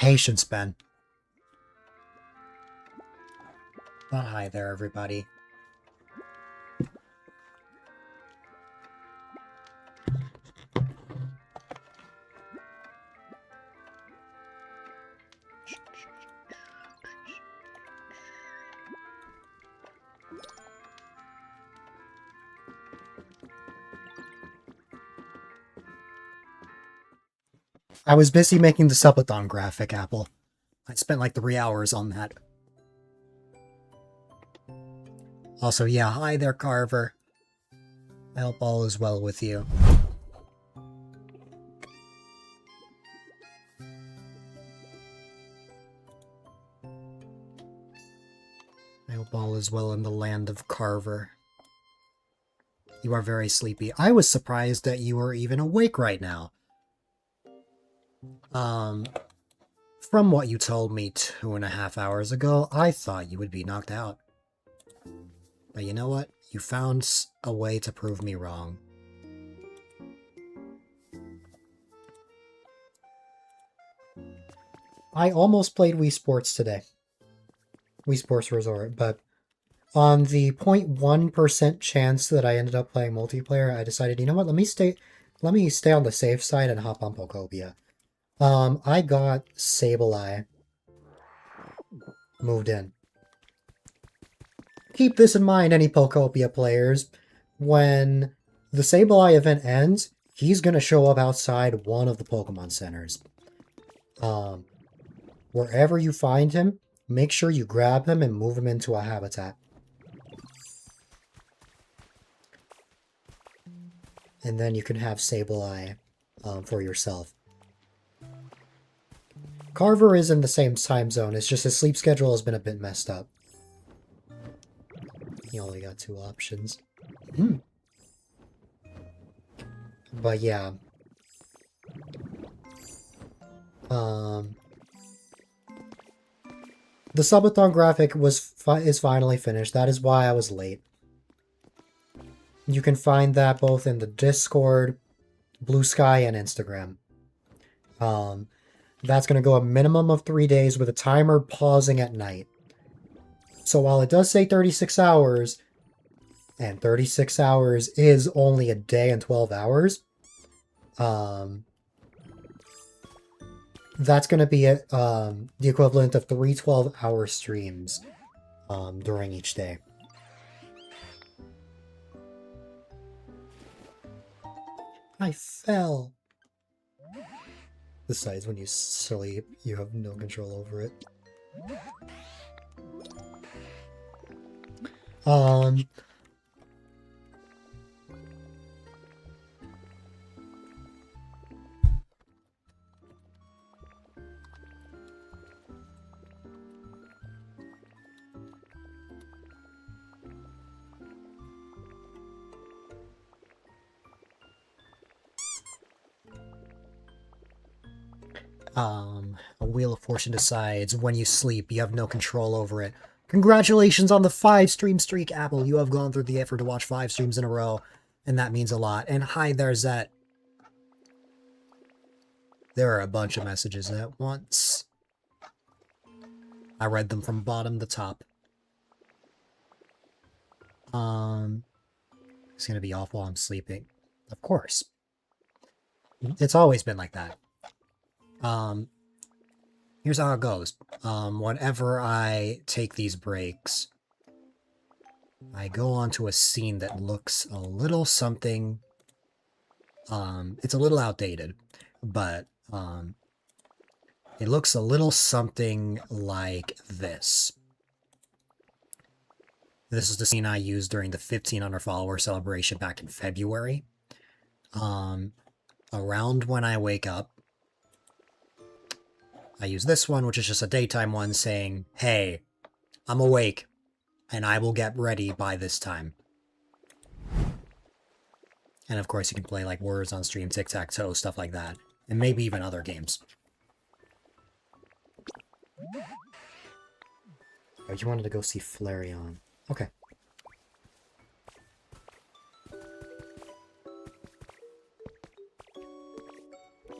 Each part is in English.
Patience, Ben. Oh, hi there, everybody. I was busy making the subathon graphic, Apple. I spent like 3 hours on that. Also, yeah, hi there, Carver. I hope all is well with you. I hope all is well in the land of Carver. You are very sleepy. I was surprised that you were even awake right now. From what you told me 2.5 hours ago, I thought you would be knocked out. But you know what? You found a way to prove me wrong. I almost played Wii Sports today. Wii Sports Resort, but on the 0.1% chance that I ended up playing multiplayer, I decided, you know what, let me stay on the safe side and hop on Pokopia. I got Sableye moved in. Keep this in mind, any Pokopia players. When the Sableye event ends, he's gonna show up outside one of the Pokemon centers. Wherever you find him, make sure you grab him and move him into a habitat. And then you can have Sableye for yourself. Carver is in the same time zone, it's just his sleep schedule has been a bit messed up. He only got 2 options. But yeah. The subathon graphic is finally finished. That is why I was late. You can find that both in the Discord, Blue Sky, and Instagram. That's going to go a minimum of 3 days with a timer pausing at night. So while it does say 36 hours, and 36 hours is only a day and 12 hours, that's going to be the equivalent of 3 12-hour streams during each day. I fell. Besides, when you sleep, you have no control over it. A Wheel of Fortune decides when you sleep, you have no control over it. Congratulations on the 5-stream streak, Apple. You have gone through the effort to watch 5 streams in a row, and that means a lot. And hi there, Zet. There are a bunch of messages at once. I read them from bottom to top. It's gonna be off while I'm sleeping. Of course. It's always been like that. Here's how it goes. Whenever I take these breaks, I go onto a scene that looks a little something, it's a little outdated, but, it looks a little something like this. This is the scene I used during the 1,500 follower celebration back in February. Around when I wake up, I use this one, which is just a daytime one saying, hey, I'm awake, and I will get ready by this time. And of course you can play like words on stream, tic-tac-toe, stuff like that. And maybe even other games. Oh, you wanted to go see Flareon. Okay.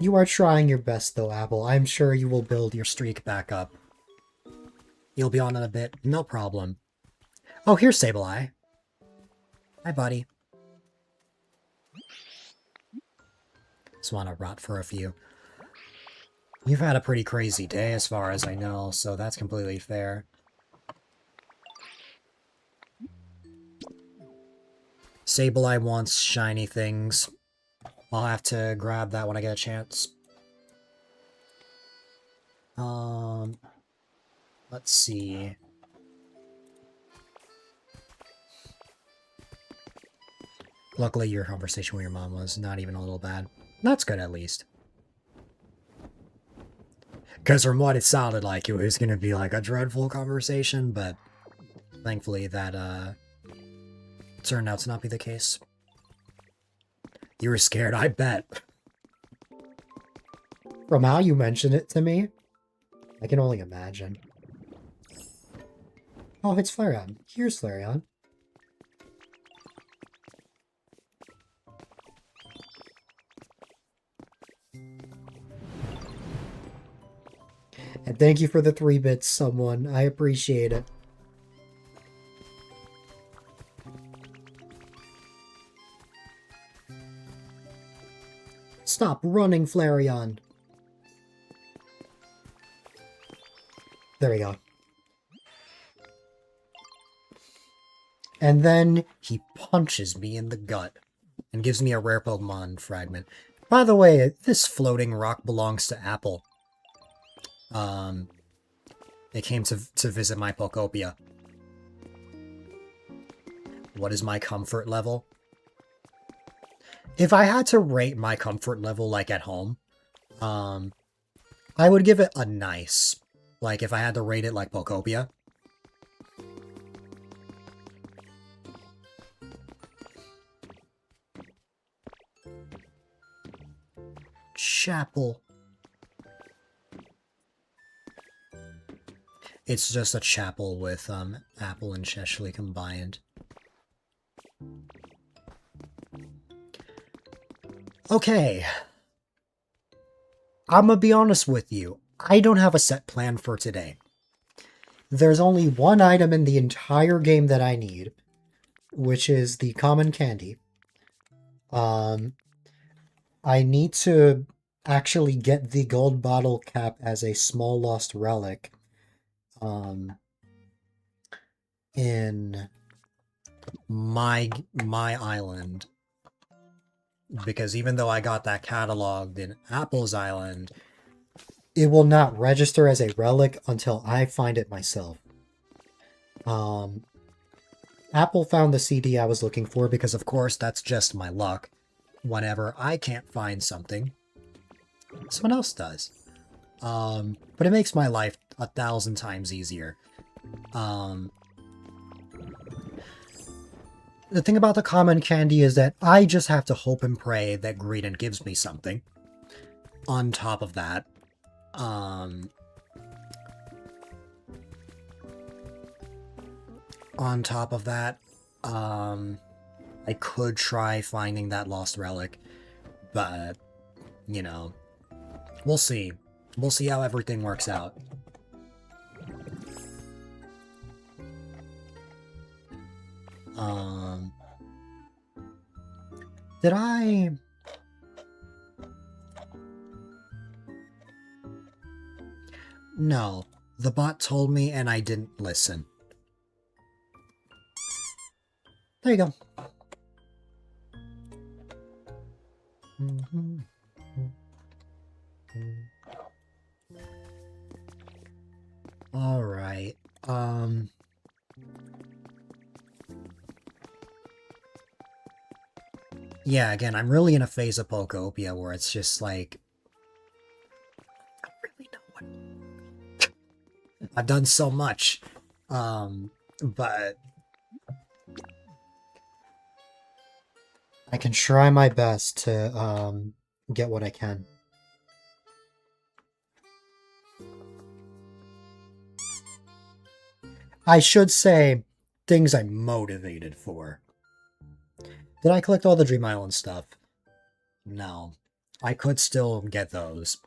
You are trying your best, though, Apple. I'm sure you will build your streak back up. You'll be on in a bit. No problem. Oh, here's Sableye. Hi, buddy. Just want to rot for a few. You've had a pretty crazy day, as far as I know, so that's completely fair. Sableye wants shiny things. I'll have to grab that when I get a chance. Let's see. Luckily, your conversation with your mom was not even a little bad. That's good, at least. Because from what it sounded like, it was going to be like a dreadful conversation, but thankfully that, turned out to not be the case. You were scared, I bet. From how you mentioned it to me, I can only imagine. Oh, it's Flareon. Here's Flareon. And thank you for the 3 bits, someone. I appreciate it. Stop running, Flareon. There we go. And then he punches me in the gut and gives me a rare Pokemon fragment. By the way, this floating rock belongs to Apple. It came to visit my Pokopia. What is my comfort level? If I had to rate my comfort level, like, at home, I would give it a nice. Like, if I had to rate it like Pokopia. Chapel. It's just a chapel with, Apple and Cheshly combined. Okay. I'm gonna be honest with you. I don't have a set plan for today. There's only one item in the entire game that I need, which is the common candy. I need to actually get the gold bottle cap as a small lost relic. In my island, because even though I got that cataloged in Apple's island, it will not register as a relic until I find it myself. Apple found the CD I was looking for because, of course, that's just my luck. Whenever I can't find something, someone else does. But it makes my life 1,000 times easier. The thing about the common candy is that I just have to hope and pray that Greedent gives me something. On top of that, I could try finding that lost relic, but, you know, we'll see. We'll see how everything works out. Did I... No. The bot told me and I didn't listen. There you go. Alright. Yeah, again, I'm really in a phase of Pokopia where it's just like... I don't really know what... I've done so much. But... I can try my best to, get what I can. I should say, things I'm motivated for. Did I collect all the Dream Island stuff? No. I could still get those,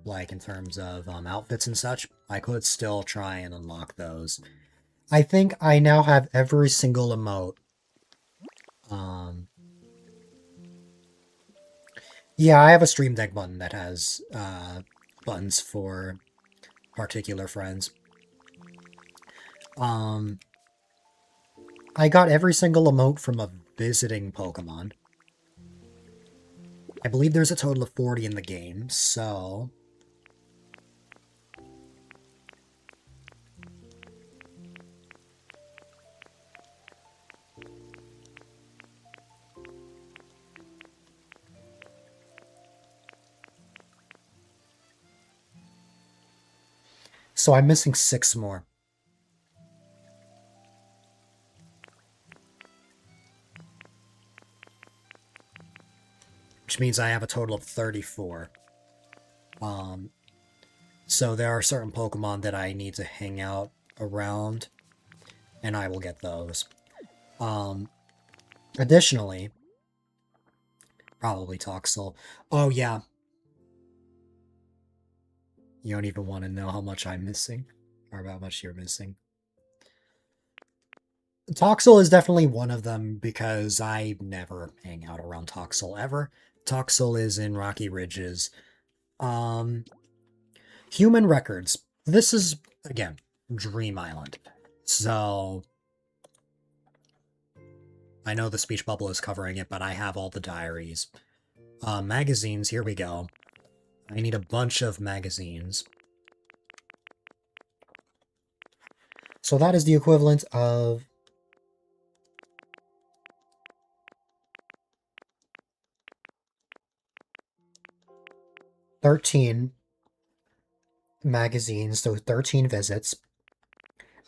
like in terms of outfits and such. I could still try and unlock those. I think I now have every single emote. Yeah, I have a Stream Deck button that has buttons for particular friends. I got every single emote from a visiting Pokemon. I believe there's a total of 40 in the game, so... So I'm missing 6 more. Which means I have a total of 34. So there are certain Pokemon that I need to hang out around, and I will get those. Additionally, probably Toxel. Oh yeah. You don't even want to know how much I'm missing, or how much you're missing. Toxel is definitely one of them because I never hang out around Toxel ever. Toxel is in Rocky Ridges. Human records. This is, again, Dream Island. So, I know the speech bubble is covering it, but I have all the diaries. Magazines, here we go. I need a bunch of magazines. So that is the equivalent of... $13 magazines, so 13 visits.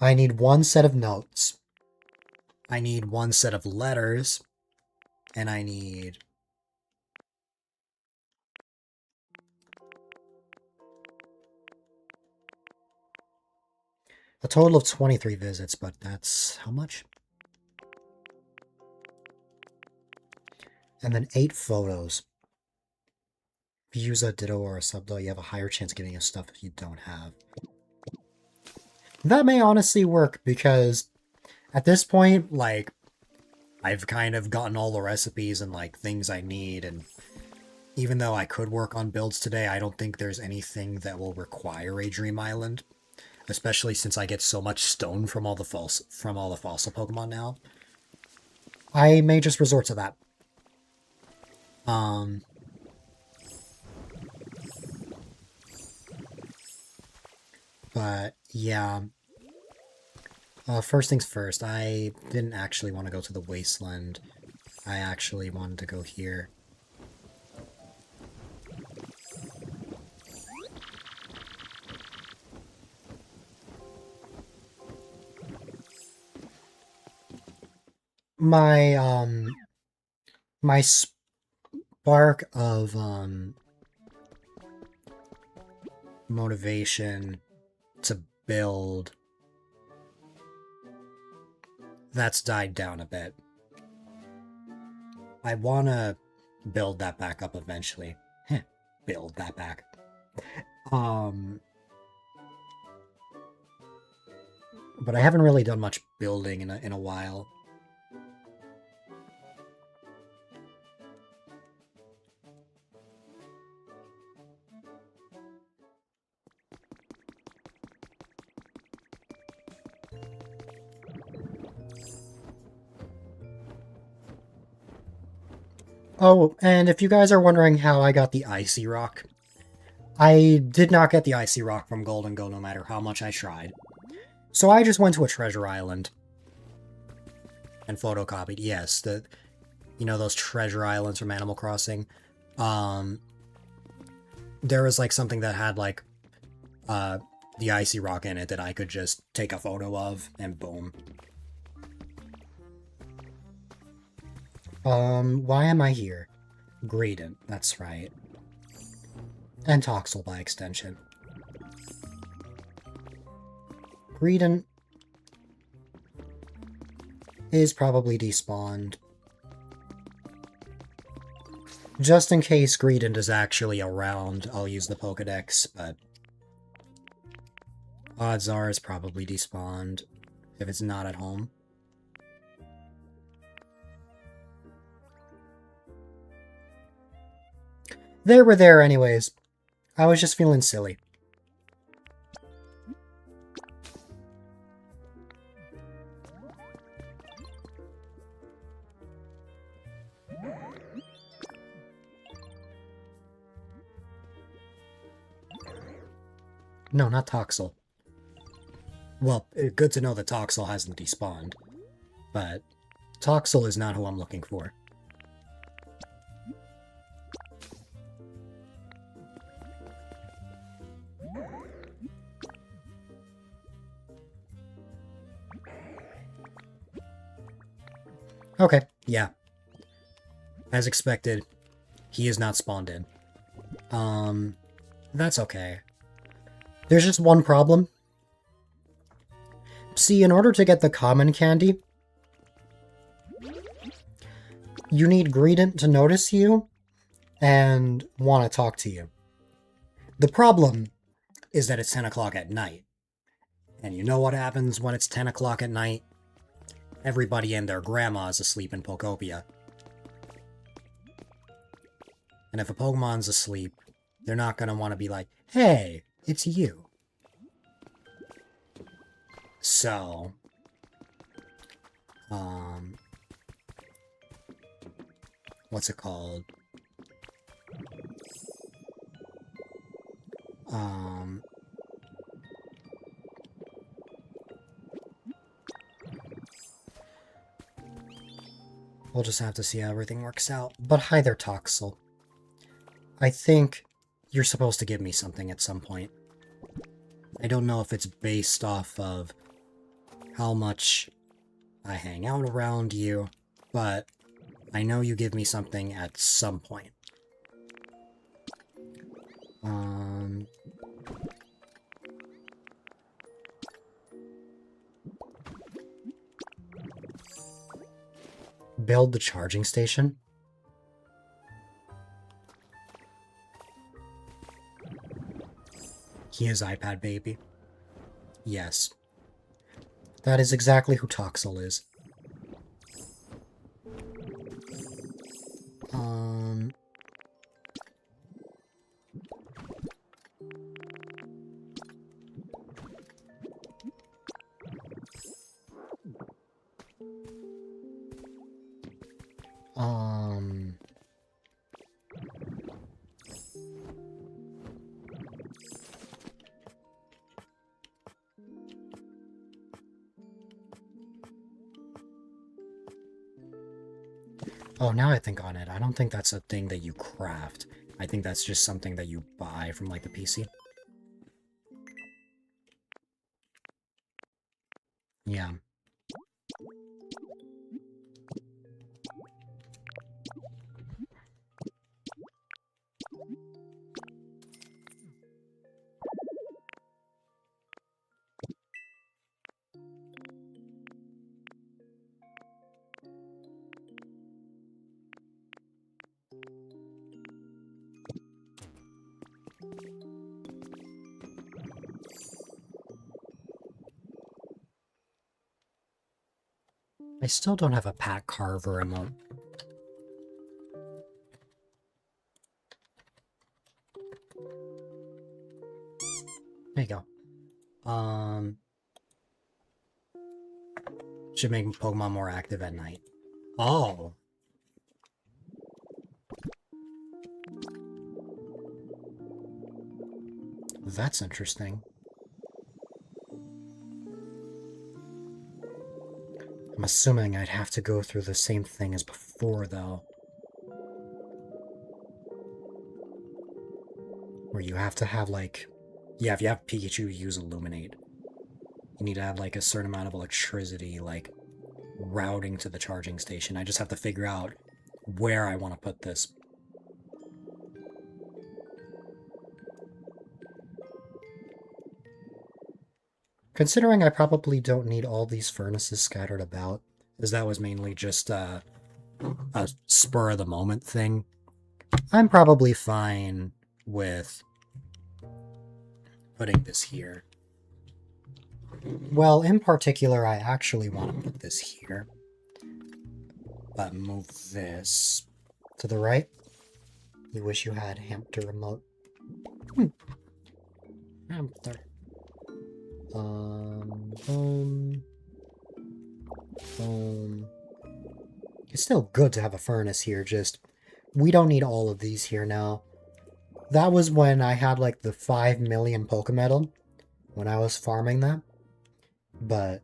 I need 1 set of notes. I need 1 set of letters. And I need... a total of 23 visits, but that's... how much? And then 8 photos. If you use a Ditto or a Subdo, you have a higher chance of getting us stuff if you don't have. That may honestly work, because at this point, like, I've kind of gotten all the recipes and, like, things I need, and even though I could work on builds today, I don't think there's anything that will require a Dream Island, especially since I get so much stone from all the fossil Pokemon now. I may just resort to that. But, yeah. First things first, I didn't actually want to go to the Wasteland. I actually wanted to go here. My spark of, motivation to build, that's died down a bit. I want to build that back up eventually. Build that back. But I haven't really done much building in a while. Oh, and if you guys are wondering how I got the Icy Rock, I did not get the Icy Rock from Golden Go no matter how much I tried. So I just went to a treasure island and photocopied. Yes, you know those treasure islands from Animal Crossing? There was like something that had like the Icy Rock in it that I could just take a photo of and boom. Why am I here? Greedent, that's right. And Toxel by extension. Greedent is probably despawned. Just in case Greedent is actually around, I'll use the Pokedex, but odds are it's probably despawned if it's not at home. They were there anyways. I was just feeling silly. No, not Toxel. Well, good to know that Toxel hasn't despawned, but Toxel is not who I'm looking for. Okay, yeah. As expected, he is not spawned in. That's okay. There's just one problem. See, in order to get the common candy, you need Greedent to notice you and want to talk to you. The problem is that it's 10 o'clock at night. And you know what happens when it's 10 o'clock at night? Everybody and their grandma is asleep in Pokopia. And if a Pokemon's asleep, they're not going to want to be like, hey, it's you. So, what's it called? We'll just have to see how everything works out. But hi there, Toxel. I think you're supposed to give me something at some point. I don't know if it's based off of how much I hang out around you, but I know you give me something at some point. Build the charging station? He is iPad baby. Yes. That is exactly who Toxel is. Oh, now I think on it. I don't think that's a thing that you craft. I think that's just something that you buy from, like, the PC. Yeah. I still don't have a Pat Carver emote. There you go. Should make Pokemon more active at night. Oh. That's interesting. I'm assuming I'd have to go through the same thing as before, though. Where you have to have, like... Yeah, if you have Pikachu, you use Illuminate. You need to have, like, a certain amount of electricity, like, routing to the charging station. I just have to figure out where I want to put this. Considering I probably don't need all these furnaces scattered about, as that was mainly just a spur-of-the-moment thing, I'm probably fine with putting this here. Well, in particular, I actually want to put this here. But move this to the right. You wish you had hamster remote. Hamster. Boom. Boom. It's still good to have a furnace here, just... We don't need all of these here now. That was when I had, like, the 5 million Pokemetal. When I was farming that. But...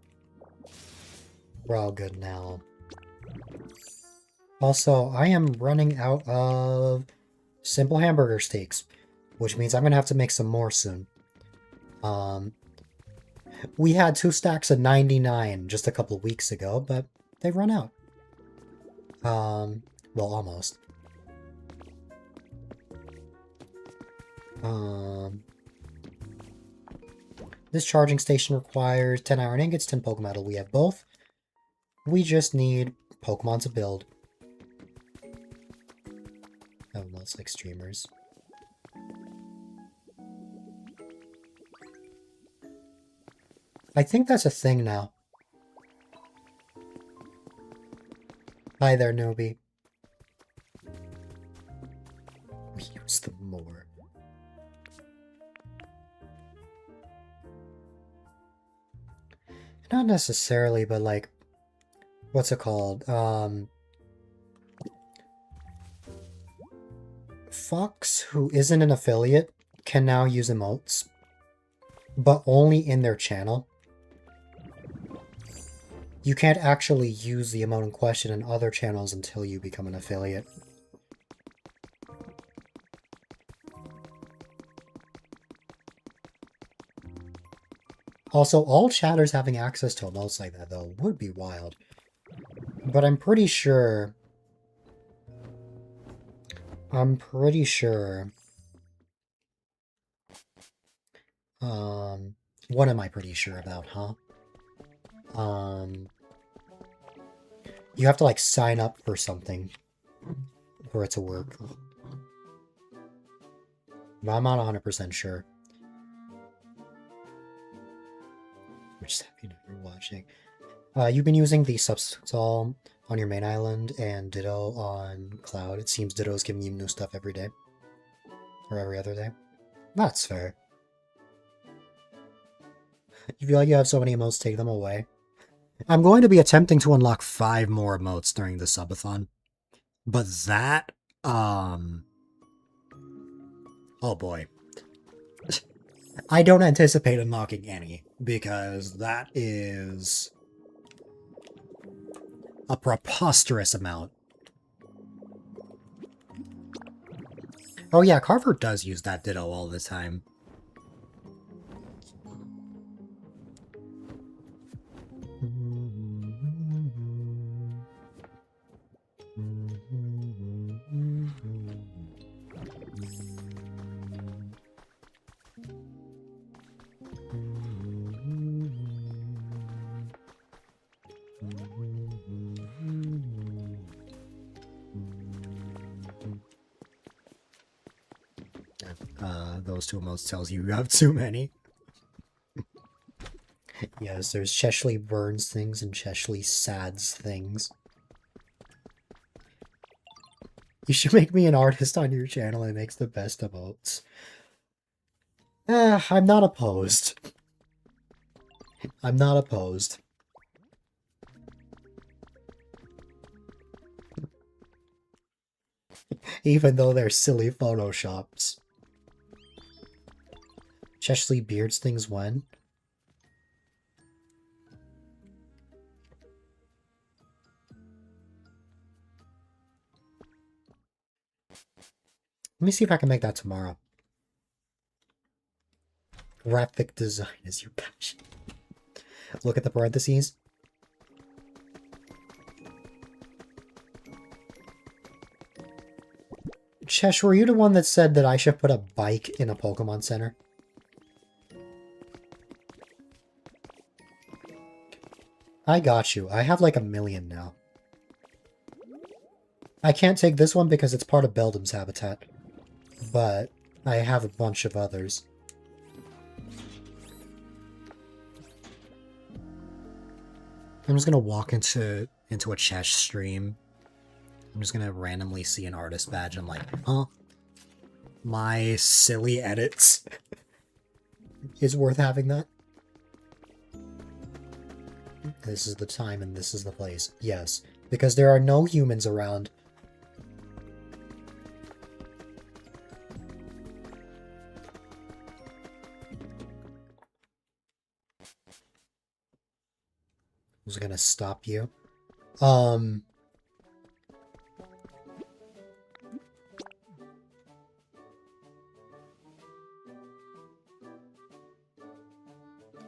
we're all good now. Also, I am running out of simple hamburger steaks. Which means I'm going to have to make some more soon. We had 2 stacks of 99 just a couple of weeks ago, but they've run out. Well, almost. This charging station requires 10 iron ingots, 10 Pokemetal. We have both. We just need Pokemon to build. Oh, well, it's like streamers. I think that's a thing now. Hi there, newbie. We use them more. Not necessarily, but like... what's it called? Fox, who isn't an affiliate, can now use emotes. But only in their channel. You can't actually use the emote in question in other channels until you become an affiliate. Also, all chatters having access to emotes like that, though, would be wild. But I'm pretty sure... what am I pretty sure about, huh? You have to, like, sign up for something for it to work. But I'm not 100% sure. We're just happy that you're watching. You've been using the Substall on your main island and Ditto on Cloud. It seems Ditto's giving you new stuff every day. Or every other day. That's fair. You feel like you have so many emotes, take them away. I'm going to be attempting to unlock 5 more emotes during the subathon. But that, oh boy. I don't anticipate unlocking any, because that is a preposterous amount. Oh yeah, Carver does use that Ditto all the time. Those 2 emotes tells you have too many. Yes, there's Cheshley Burns things and Cheshley Sads things. You should make me an artist on your channel that makes the best emotes. I'm not opposed. I'm not opposed. Even though they're silly photoshops. Cheshley Beards things when? Let me see if I can make that tomorrow. Graphic design is your passion. Look at the parentheses. Chesh, were you the one that said that I should put a bike in a Pokemon Center? I got you. I have like 1 million now. I can't take this one because it's part of Beldam's habitat, but I have a bunch of others. I'm just gonna walk into a chest stream. I'm just gonna randomly see an artist badge. I'm like, huh? My silly edits is worth having that. This is the time and this is the place. Yes, because there are no humans around. Who's gonna stop you?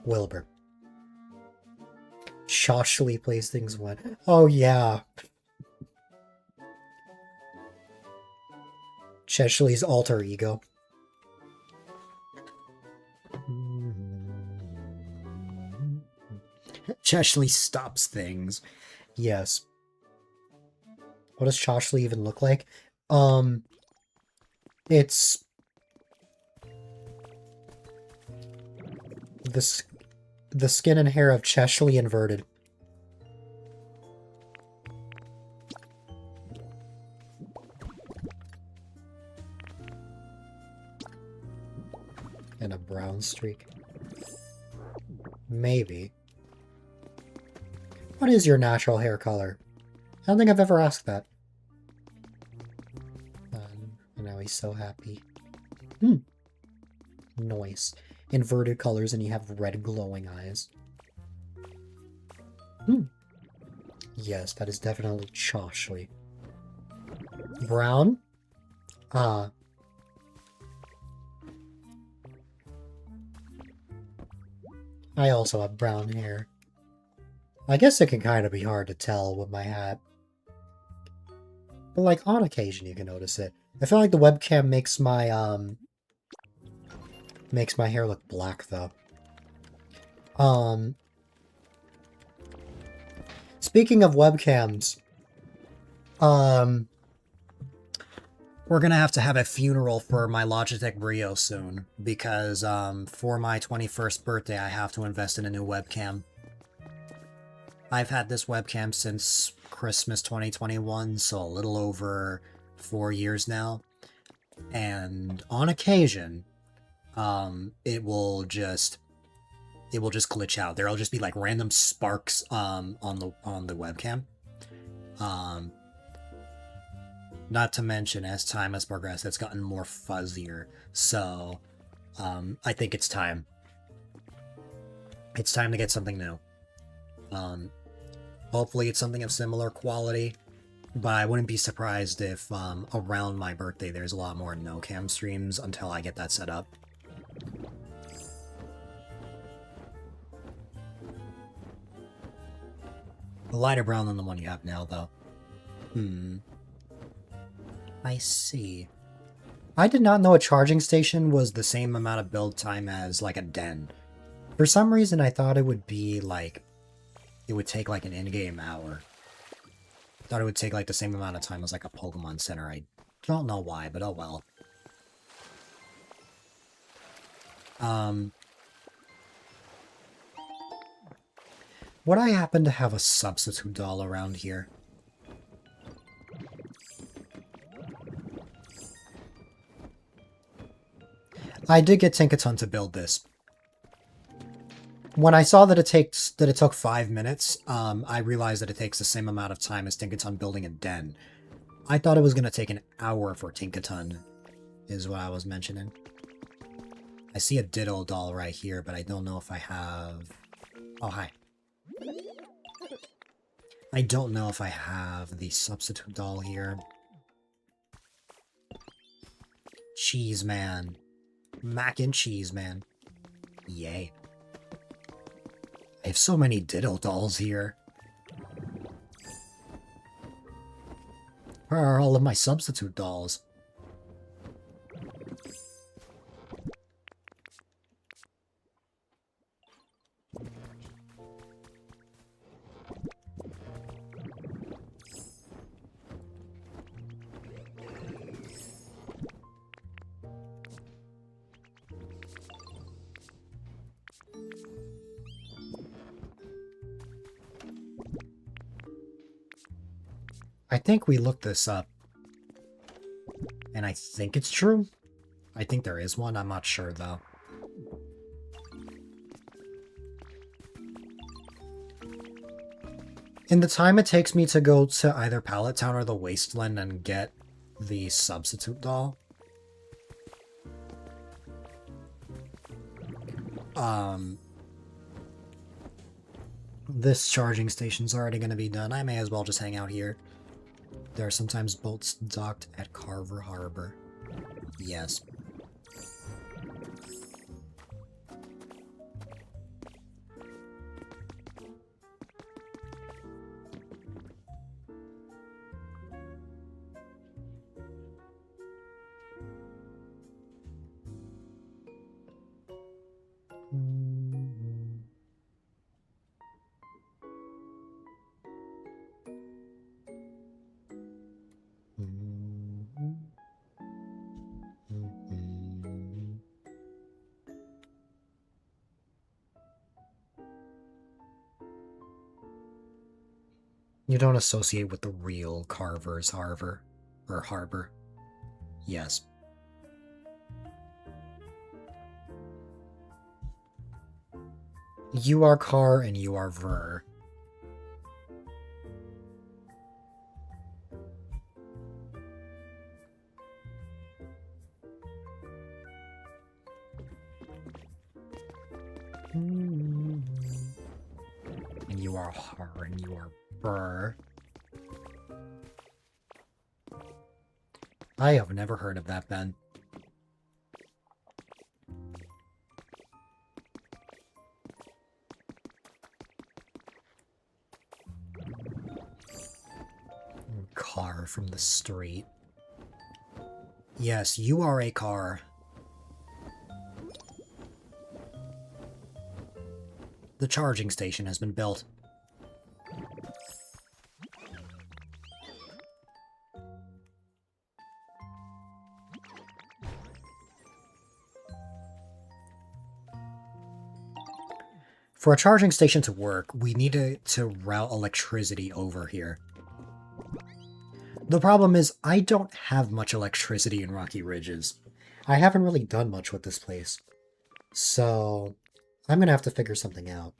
Wilbur. Shoshly plays things one. Oh yeah. Cheshly's alter ego. Cheshly stops things. Yes. What does Shoshly even look like? It's the skin and hair of Cheshly inverted. And a brown streak. Maybe. What is your natural hair color? I don't think I've ever asked that. And now he's so happy. Nice. Inverted colors and you have red glowing eyes. Yes, that is definitely Choshly. Brown? I also have brown hair. I guess it can kind of be hard to tell with my hat. But like on occasion you can notice it. I feel like the webcam makes my hair look black though. Speaking of webcams, we're gonna have to have a funeral for my Logitech Brio soon because for my 21st birthday I have to invest in a new webcam. I've had this webcam since Christmas 2021, so a little over 4 years now. And on occasion, it will just glitch out. There'll just be like random sparks on the webcam. Not to mention, as time has progressed, it's gotten more fuzzier. So, I think it's time. It's time to get something new. Hopefully it's something of similar quality, but I wouldn't be surprised if around my birthday there's a lot more no-cam streams until I get that set up. A lighter brown than the one you have now, though. I see. I did not know a charging station was the same amount of build time as, like, a den. For some reason, I thought it would be, like... It would take, like, an in-game hour. I thought it would take, like, the same amount of time as, like, a Pokemon Center. I don't know why, but oh well. Would I happen to have a substitute doll around here? I did get Tinkaton to build this. When I saw that it took 5 minutes, I realized that it takes the same amount of time as Tinkaton building a den. I thought it was going to take an hour for Tinkaton, is what I was mentioning. I see a Ditto doll right here, but I don't know if I have... Oh, hi. I don't know if I have the substitute doll here. Cheese man. Mac and cheese man. Yay. I have so many Ditto dolls here. Where are all of my substitute dolls? I think we looked this up. And I think it's true. I think there is one. I'm not sure, though. In the time it takes me to go to either Pallet Town or the Wasteland and get the substitute doll, this charging station's already going to be done. I may as well just hang out here. There are sometimes boats docked at Carver Harbor. Yes. You don't associate with the real Carver's Harbor. Or Harbor. Yes. You are Car and you are Ver. And you are Har and you are Burr. I have never heard of that, Ben. Car from the street. Yes, you are a car. The charging station has been built. For a charging station to work, we need to route electricity over here. The problem is, I don't have much electricity in Rocky Ridges. I haven't really done much with this place. So, I'm gonna have to figure something out.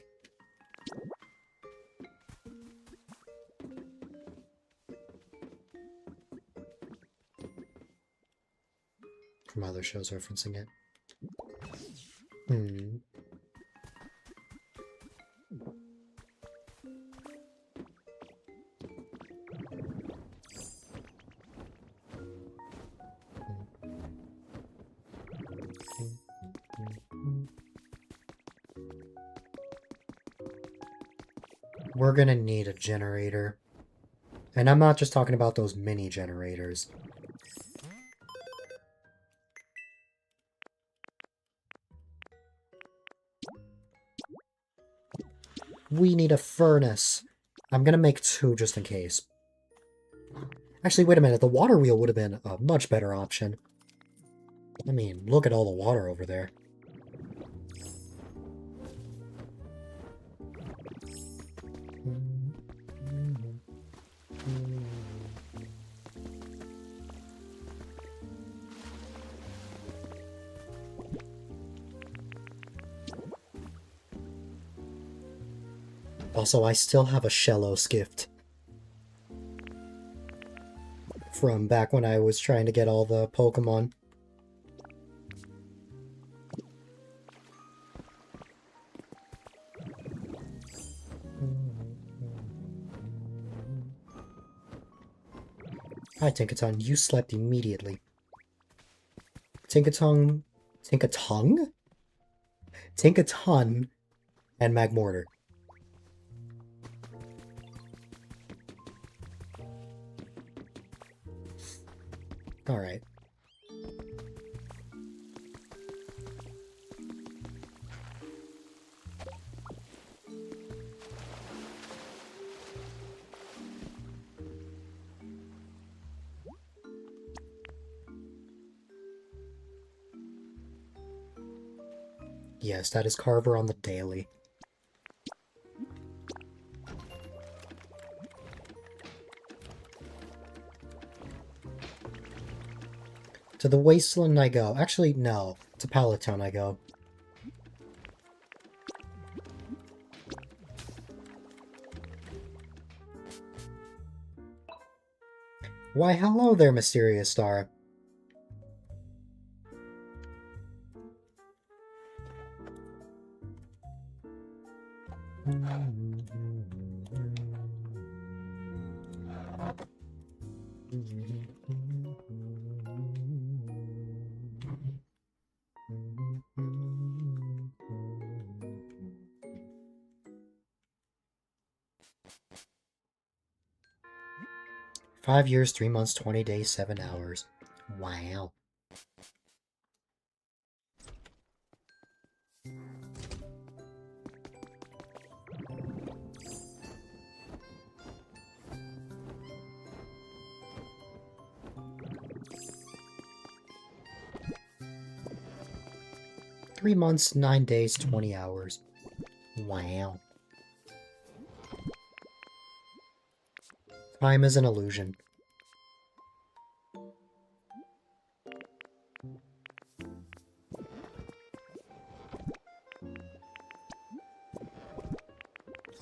From other shows referencing it. We're gonna need a generator. And I'm not just talking about those mini generators. We need a furnace. I'm gonna make 2 just in case. Actually, wait a minute. The water wheel would have been a much better option. I mean, look at all the water over there. Also, I still have a Shellos gift. From back when I was trying to get all the Pokemon. Hi, Tinkaton. You slept immediately. Tinkaton... Tinkaton? Tinkaton and Magmortar. Alright. Yes, that is Carver on the daily. To the wasteland I go. Actually, no. To Pallet Town I go. Why, hello there, Mysterious Star. "5 years, 3 months, 20 days, 7 hours. Wow. "3 months, 9 days, 20 hours. Wow. Time is an illusion.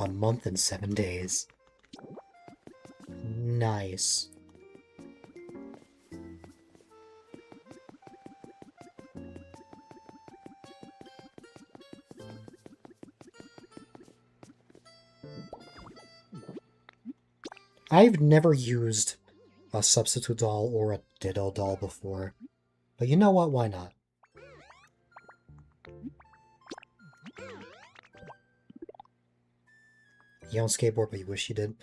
A month and 7 days. Nice. I've never used a substitute doll or a ditto doll before. But you know what? Why not? You don't skateboard, but you wish you did.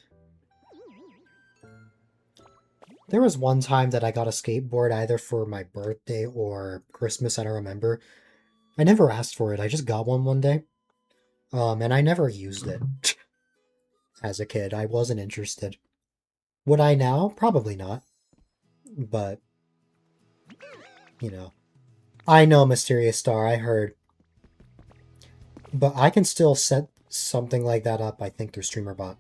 There was one time that I got a skateboard either for my birthday or Christmas, I don't remember. I never asked for it, I just got one day. And I never used it. As a kid, I wasn't interested. Would I now? Probably not. But, you know. I know, Mysterious Star, I heard. But I can still set something like that up, I think, through StreamerBot.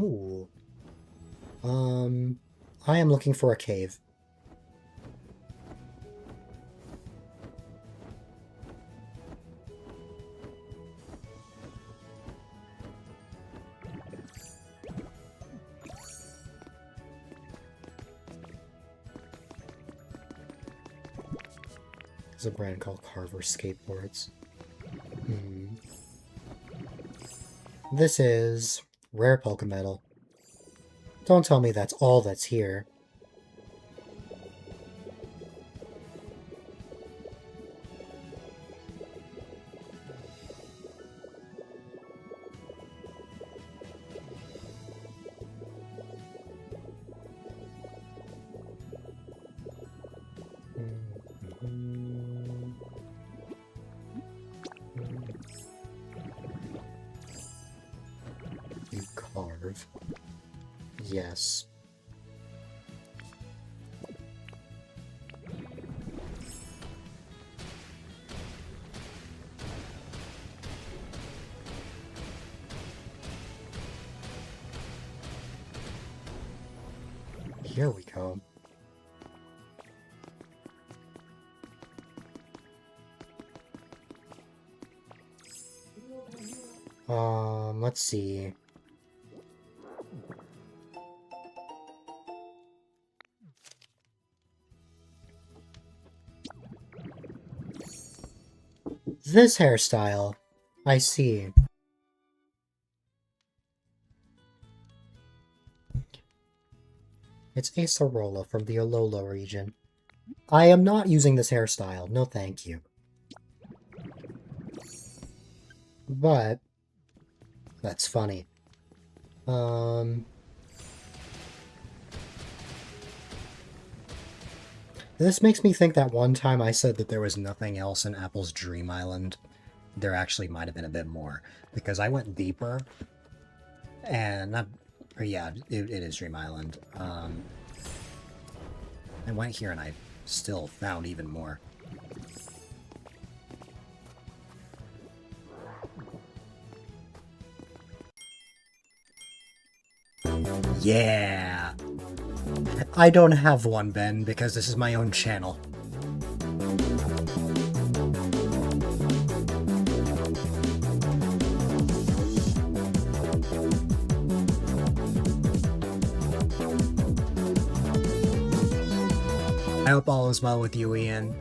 Ooh. I am looking for a cave. There's a brand called Carver Skateboards. This is rare Pokemetal. Don't tell me that's all that's here. You carve. Yes. Here we go. Let's see. This hairstyle. I see. It's Acerola from the Alola region. I am not using this hairstyle. No thank you. But that's funny. This makes me think that one time I said that there was nothing else in Apple's Dream Island. There actually might have been a bit more, because I went deeper, and yeah, it is Dream Island. I went here and I still found even more. Yeah! I don't have one, Ben, because this is my own channel. I hope all is well with you, Ian.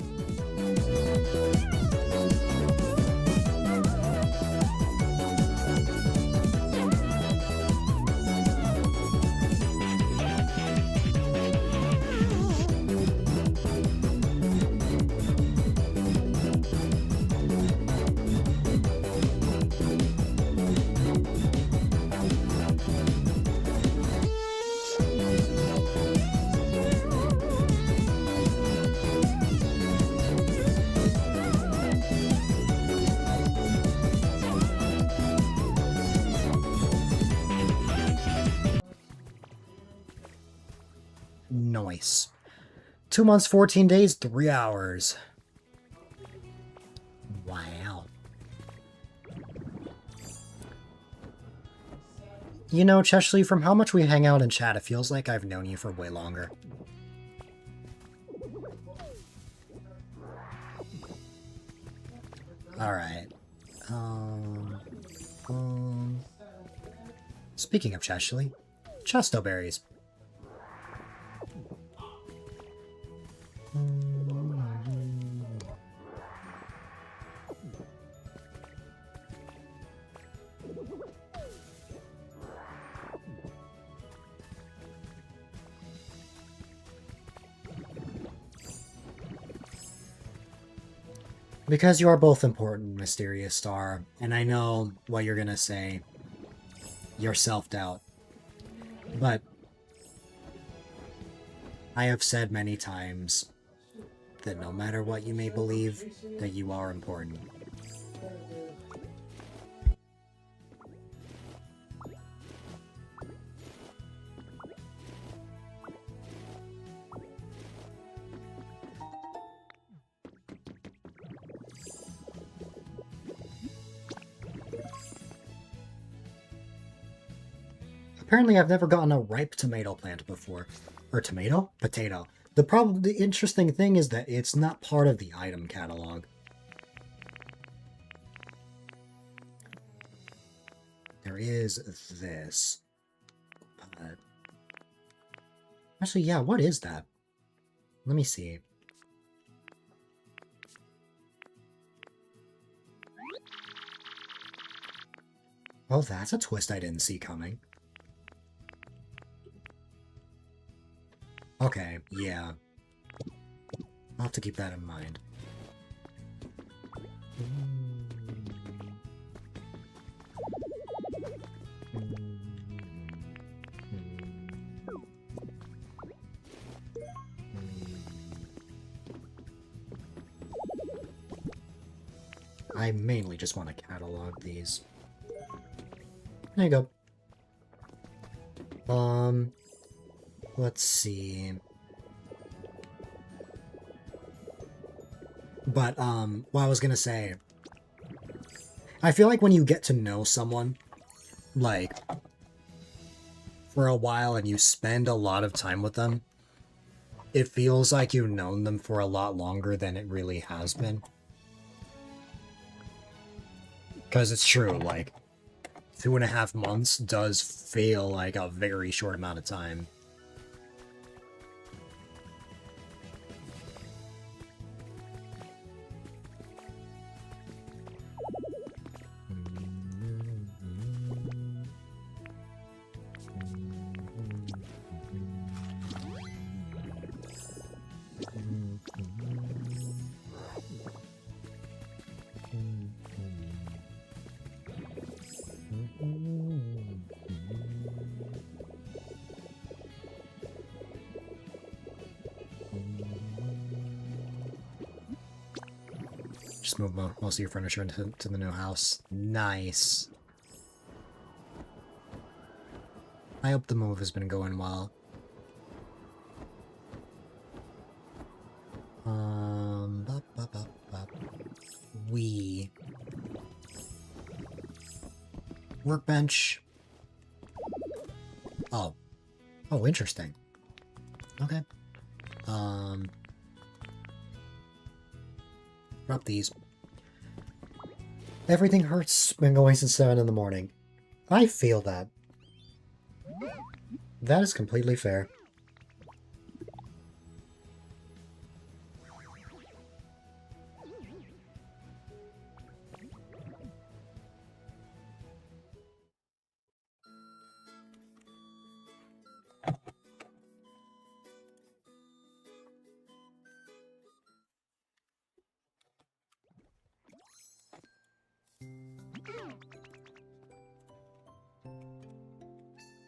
Nice. 2 months, 14 days, 3 hours. Wow. You know, Cheshley, from how much we hang out and chat, it feels like I've known you for way longer. Alright. Speaking of Cheshley, Chesto berries. Because you are both important, Mysterious Star, and I know what you're gonna say. Your self-doubt. But I have said many times that no matter what you may believe, that you are important. Apparently I've never gotten a ripe tomato plant before. Or tomato? Potato. The interesting thing is that it's not part of the item catalog. There is this. But... actually, yeah, what is that? Let me see. Well, that's a twist I didn't see coming. Okay, yeah. I'll have to keep that in mind. I mainly just want to catalog these. There you go. Let's see. But, what I was gonna say, I feel like when you get to know someone, like, for a while and you spend a lot of time with them, it feels like you've known them for a lot longer than it really has been. Because it's true, like, 2.5 months does feel like a very short amount of time. Just move most of your furniture into the new house. Nice. I hope the move has been going well. Bup, bup, bup, bup. We workbench. Oh. Oh, interesting. Okay. Drop these. Everything hurts when going since 7 in the morning. I feel that. That is completely fair.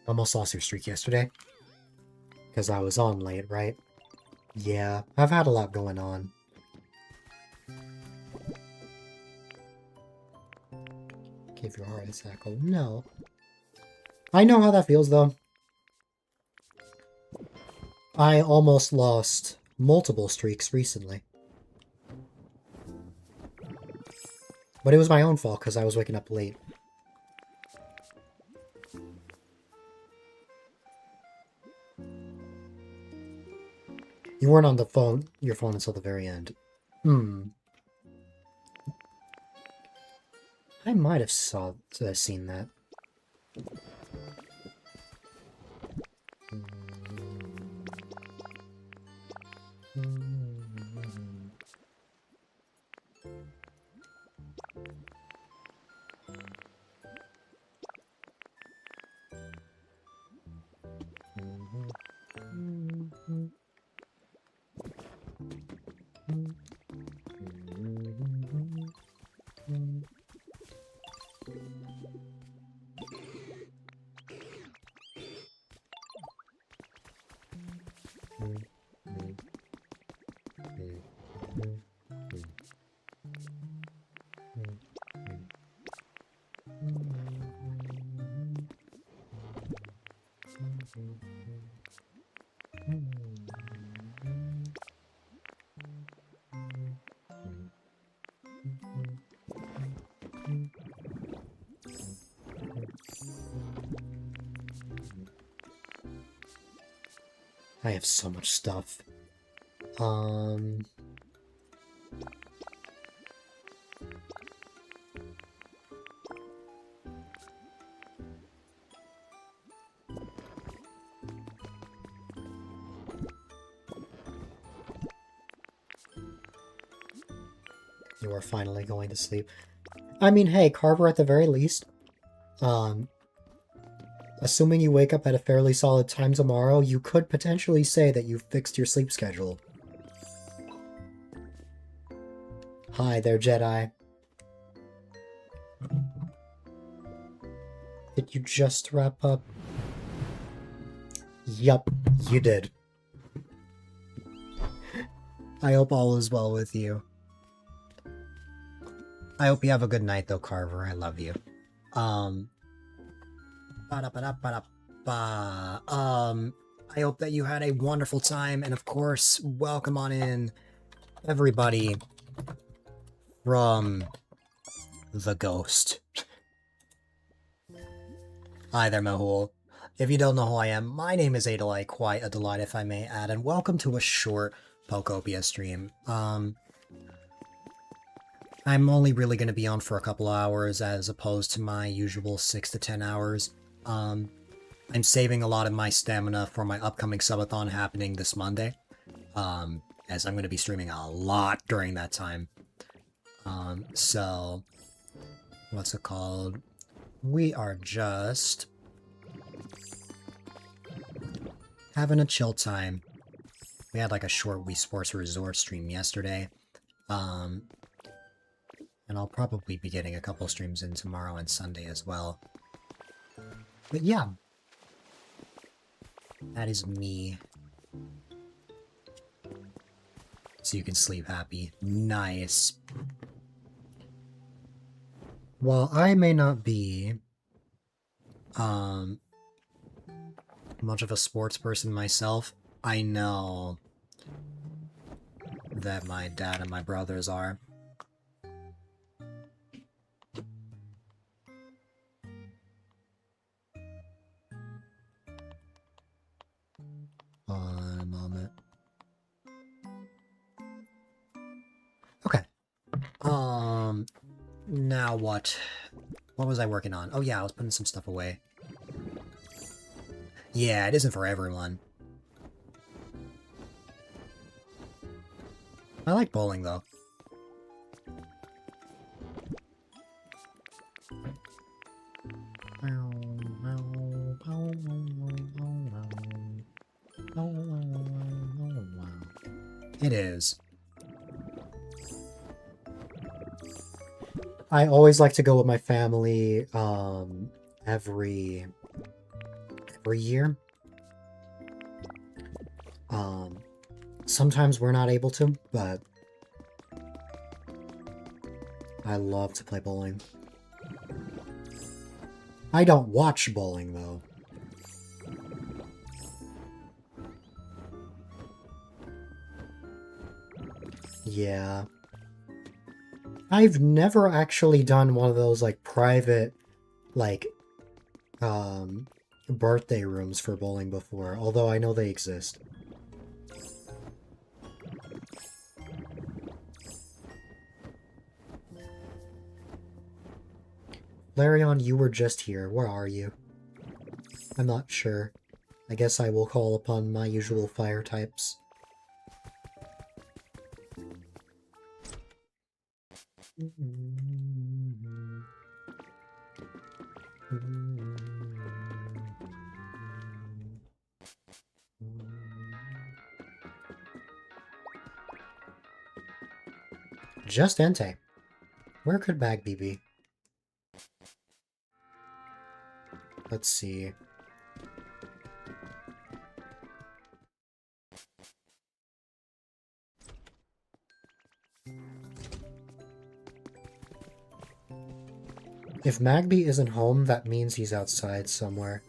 Almost lost your streak yesterday. Because I was on late, right? Yeah, I've had a lot going on. Give your heart a sackle. No. I know how that feels, though. I almost lost multiple streaks recently. But it was my own fault because I was waking up late. You weren't on your phone until the very end. I might have seen that. I have so much stuff. You are finally going to sleep. I mean, hey, Carver, at the very least, assuming you wake up at a fairly solid time tomorrow, you could potentially say that you've fixed your sleep schedule. Hi there, Jedi. Did you just wrap up? Yup, you did. I hope all is well with you. I hope you have a good night, though, Carver. I love you. I hope that you had a wonderful time, and of course, welcome on in everybody from the Ghost. Hi there, Mahul. If you don't know who I am, my name is A-Dylite, quite a delight if I may add, and welcome to a short Pokopia stream. I'm only really going to be on for a couple hours as opposed to my usual 6 to 10 hours. I'm saving a lot of my stamina for my upcoming subathon happening this Monday, as I'm going to be streaming a lot during that time. So, what's it called? We are just having a chill time. We had like a short Wii Sports Resort stream yesterday. And I'll probably be getting a couple streams in tomorrow and Sunday as well. But yeah. That is me. So you can sleep happy. Nice. While I may not be much of a sports person myself, I know that my dad and my brothers are. One moment. Okay. Now what? What was I working on? Oh yeah, I was putting some stuff away. Yeah, it isn't for everyone. I like bowling, though. It is. I always like to go with my family every year. Sometimes we're not able to, but I love to play bowling. I don't watch bowling, though. Yeah. I've never actually done one of those, like, private, like, birthday rooms for bowling before, although I know they exist. Larion, you were just here. Where are you? I'm not sure. I guess I will call upon my usual fire types. Just Entei. Where could Magby be? Let's see. If Magby isn't home, that means he's outside somewhere.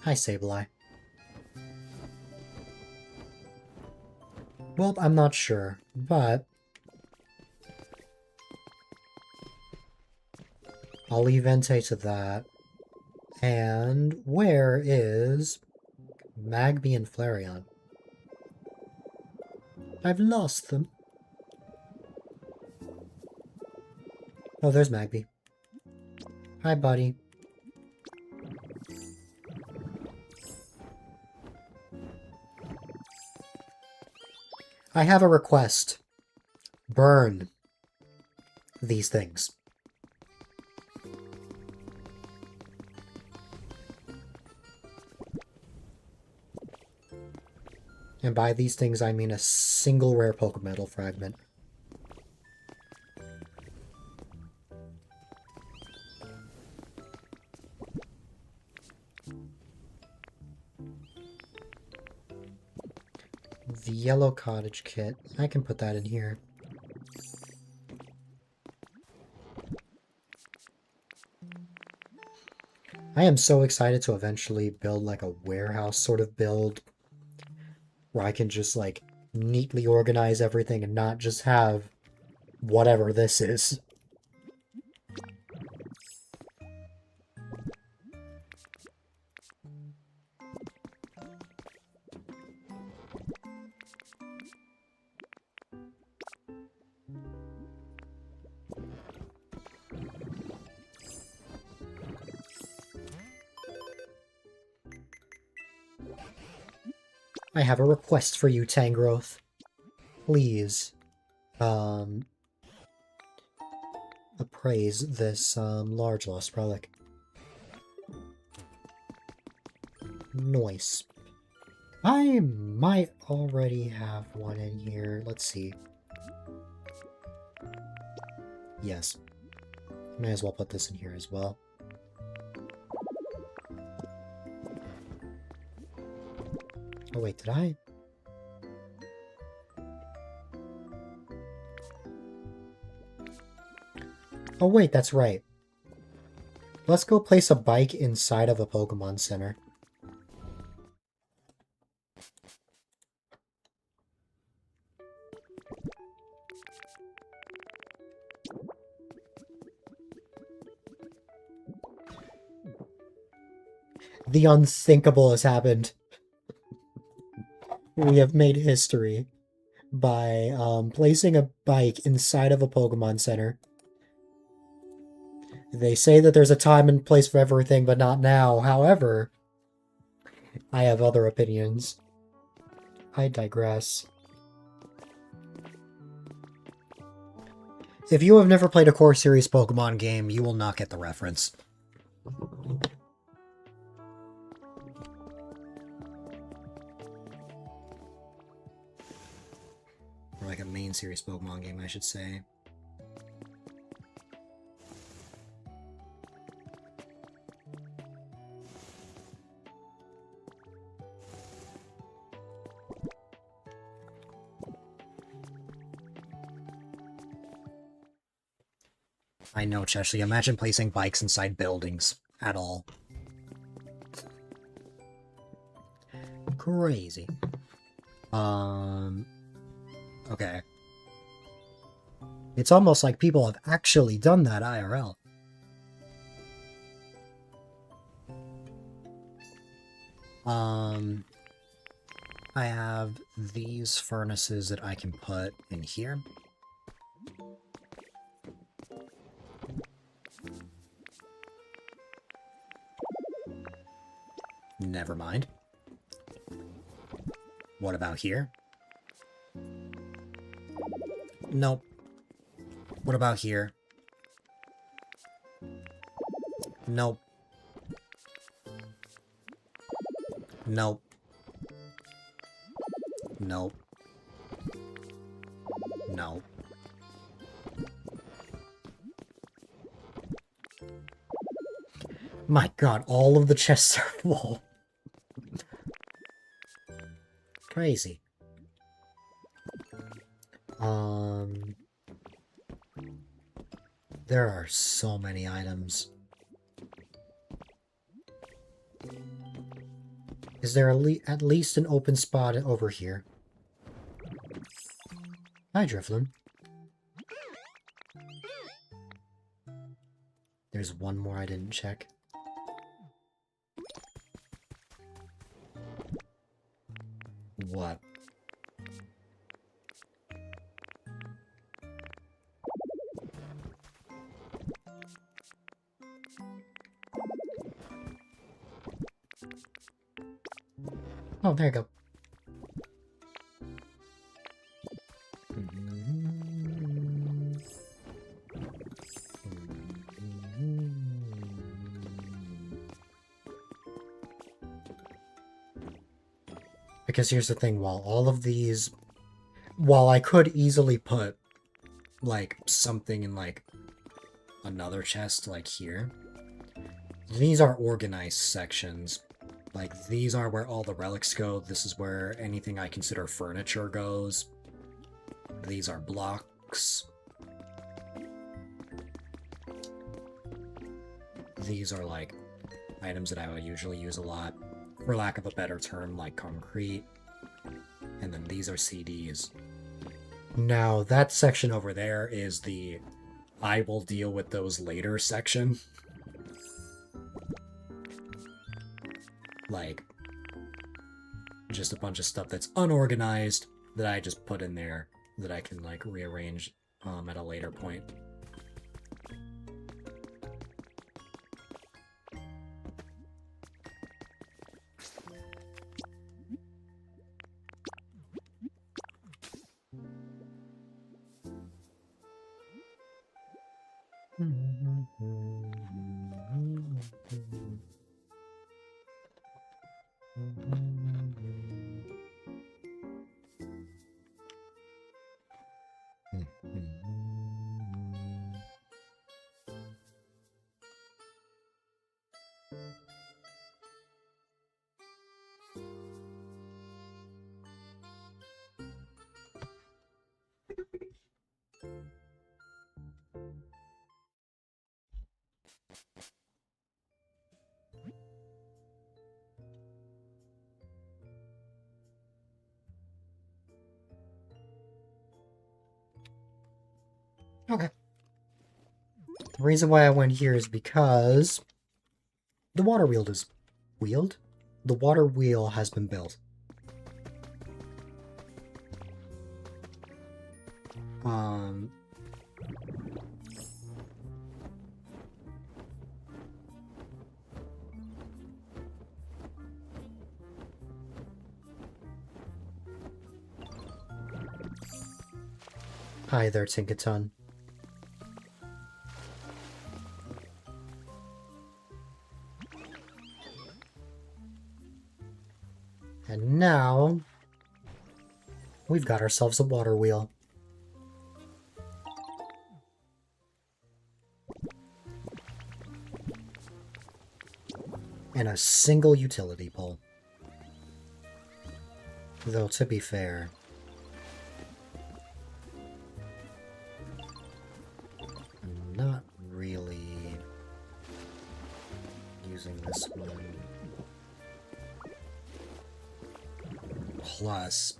Hi, Sableye. Well, I'm not sure, but I'll leave Entei to that. And where is Magby and Flareon? I've lost them. Oh, there's Magby. Hi, buddy. I have a request. Burn these things. And by these things, I mean a single rare Pokemetal fragment. The yellow cottage kit. I can put that in here. I am so excited to eventually build like a warehouse sort of build where I can just like neatly organize everything and not just have whatever this is. I have a request for you, Tangrowth. Please, appraise this, large lost relic. Nice. I might already have one in here. Let's see. Yes. May as well put this in here as well. Oh wait, did I? Oh wait, that's right. Let's go place a bike inside of a Pokemon Center. The unthinkable has happened. We have made history by placing a bike inside of a Pokemon Center. They say that there's a time and place for everything, but not now. However, I have other opinions. I digress. If you have never played a core series Pokemon game, you will not get the reference. Or like a main series Pokemon game, I should say. I know, Chesley. Imagine placing bikes inside buildings at all. Crazy. Okay. It's almost like people have actually done that IRL. I have these furnaces that I can put in here. Never mind. What about here? Nope. What about here? Nope. Nope. Nope. No. My god, all of the chests are full. Crazy. There are so many items. Is there at least an open spot over here? Hi, Drifloon. There's one more I didn't check. What? Oh, there you go. Because here's the thing, while I could easily put, like, something in, like, another chest, like here, these are organized sections. Like, these are where all the relics go. This is where anything I consider furniture goes. These are blocks. These are, like, items that I would usually use a lot. For lack of a better term, like concrete. And then these are CDs. Now, that section over there is the I will deal with those later section. Like, just a bunch of stuff that's unorganized that I just put in there that I can, like, rearrange at a later point. Okay. The reason why I went here is because the water wheel is Wheeled? The water wheel has been built. Hi there, Tinkaton. And now, we've got ourselves a water wheel. And a single utility pole. Though, to be fair, I'm not really using this one. Plus,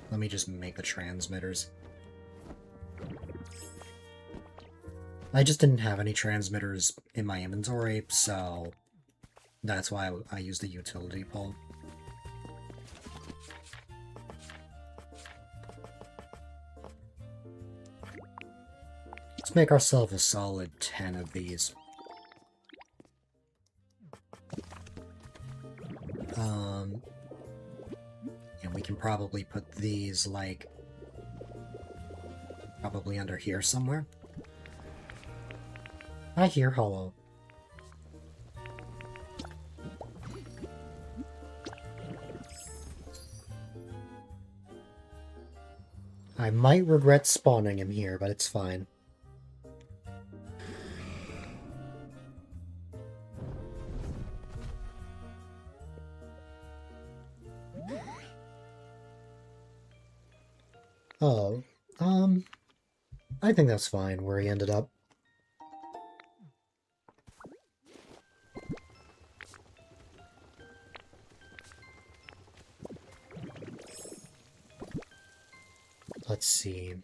let me just make the transmitters. I just didn't have any transmitters in my inventory, so that's why I used the utility pole. Let's make ourselves a solid 10 of these. And we can probably put these, like, probably under here somewhere. I hear hollow. I might regret spawning him here, but it's fine. Oh, I think that's fine where he ended up. Let's see.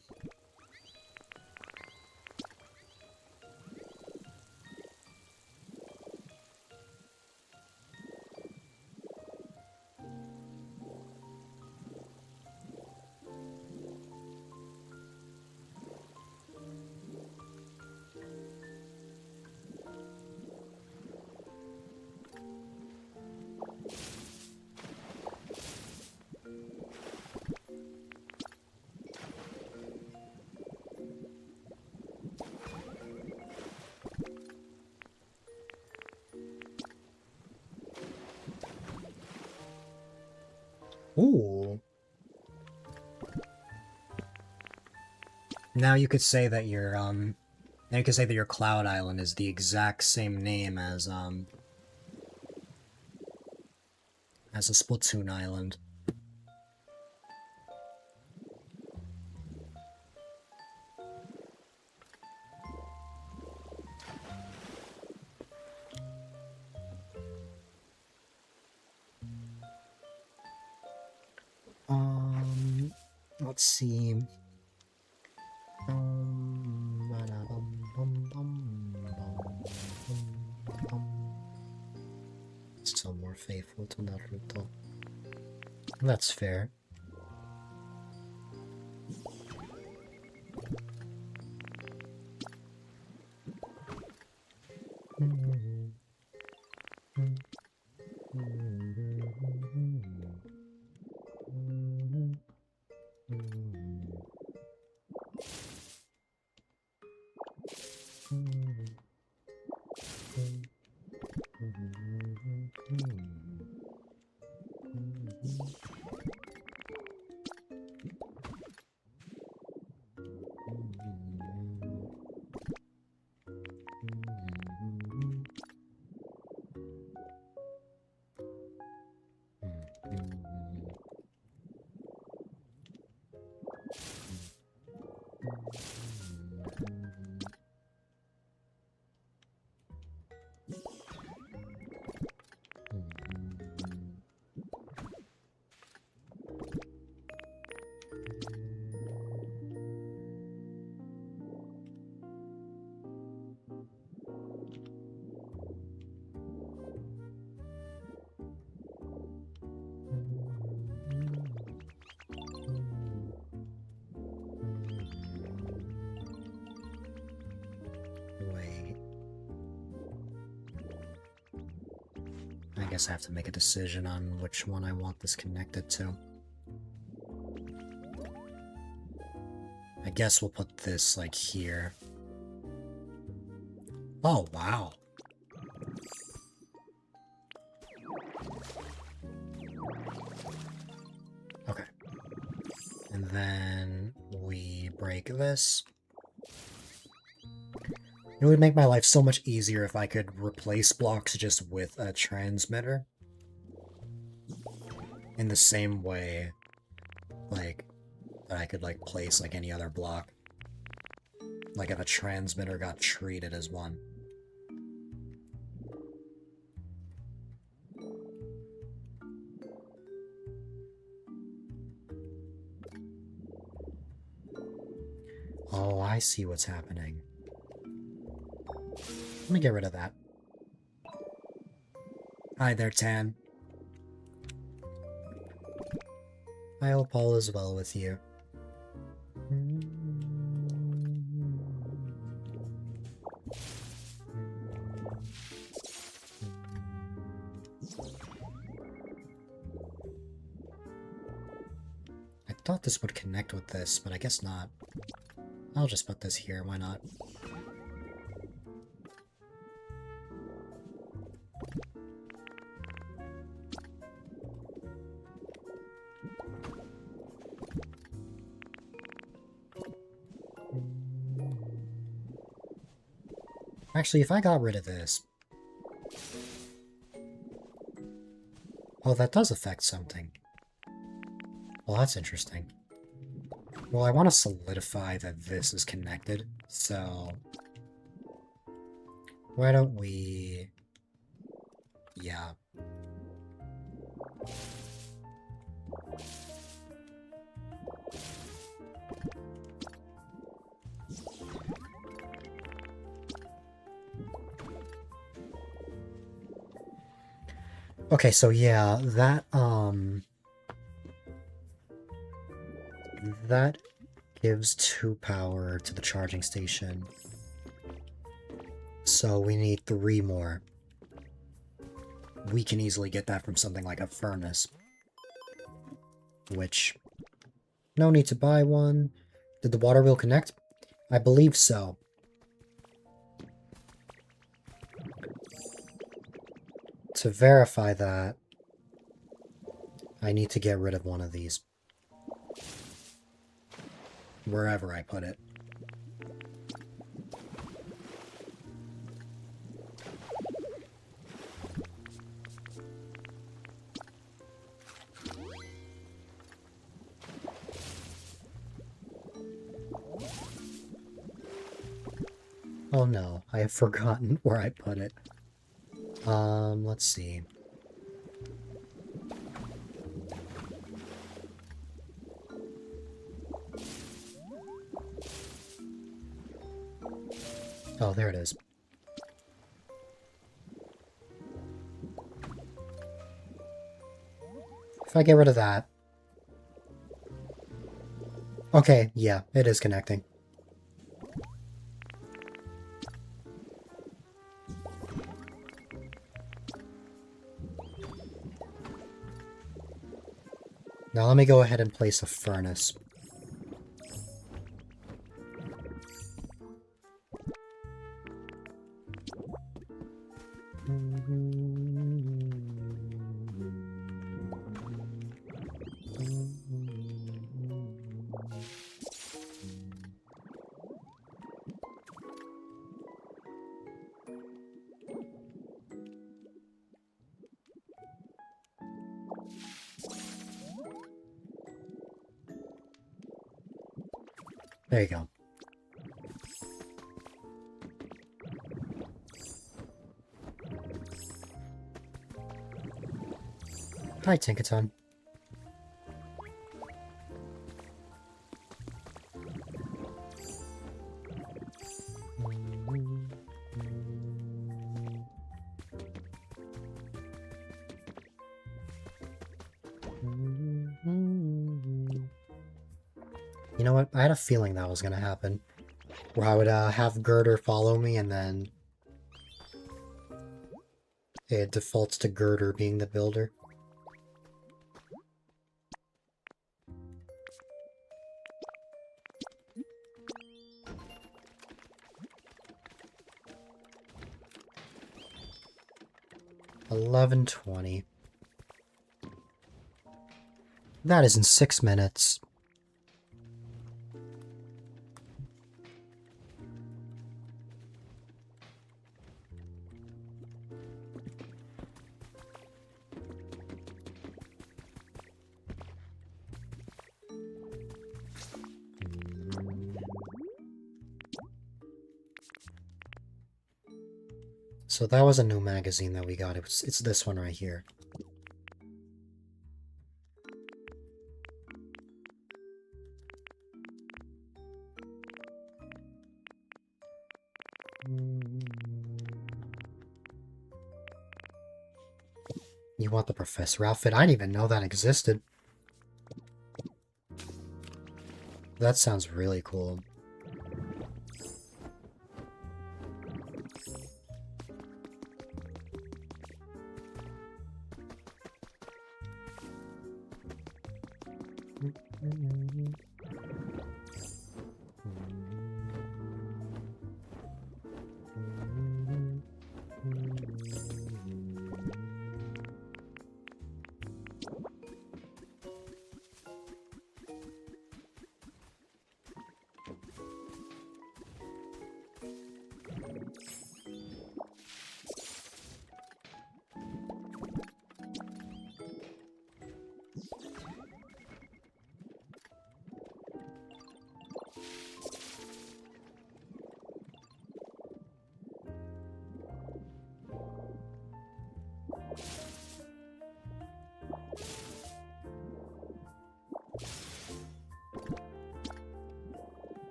Ooh. Now you could say that your Cloud Island is the exact same name as a Splatoon Island. Let's see. Still more faithful to Naruto. That's fair. I guess I have to make a decision on which one I want this connected to. I guess we'll put this, like, here. Oh, wow. Okay. And then we break this. It would make my life so much easier if I could replace blocks just with a transmitter. In the same way, like, that I could, like, place, like, any other block. Like if a transmitter got treated as one. Oh, I see what's happening. Let me get rid of that. Hi there, Tan. I hope all is well with you. I thought this would connect with this, but I guess not. I'll just put this here, why not? Actually, if I got rid of this... Oh, that does affect something. Well, that's interesting. Well, I want to solidify that this is connected, so... Why don't we... Yeah. Okay, so yeah, that gives 2 power to the charging station. So we need 3 more. We can easily get that from something like a furnace. Which, no need to buy one. Did the water wheel connect? I believe so. To verify that, I need to get rid of one of these. Wherever I put it. Oh no, I have forgotten where I put it. Let's see. Oh, there it is. If I get rid of that... Okay, yeah, it is connecting. Now let me go ahead and place a furnace. There you go. Hi, Tinkaton. You know what? I had a feeling that was going to happen. Where I would have Girder follow me and then... It defaults to Girder being the builder. $11.20. That is in 6 minutes. So that was a new magazine that we got. It's this one right here. You want the professor outfit? I didn't even know that existed. That sounds really cool.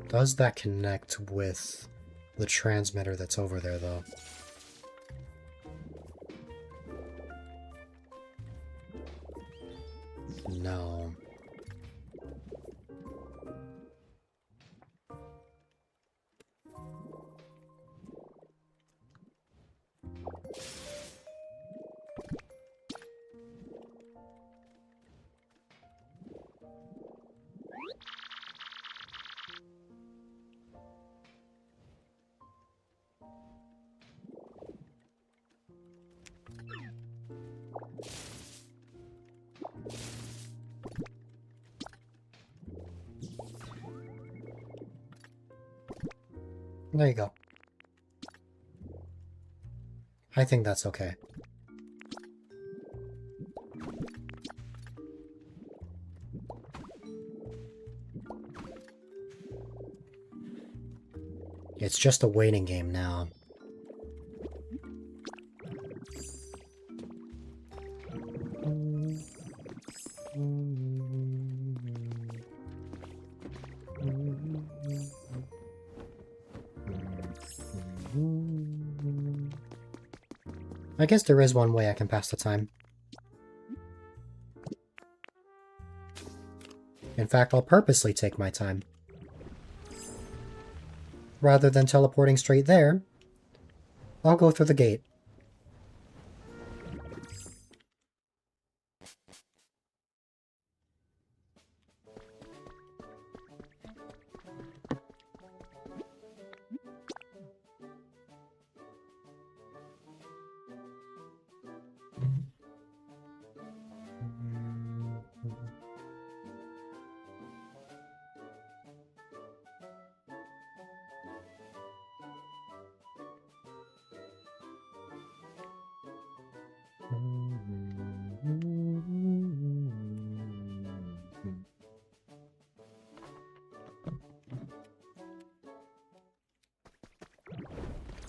Does that connect with the transmitter that's over there, though? No. There you go. I think that's okay. It's just a waiting game now. I guess there is one way I can pass the time. In fact, I'll purposely take my time. Rather than teleporting straight there, I'll go through the gate.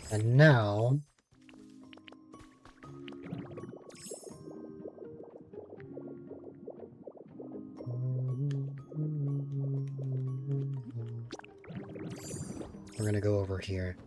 And now... we're gonna go over here.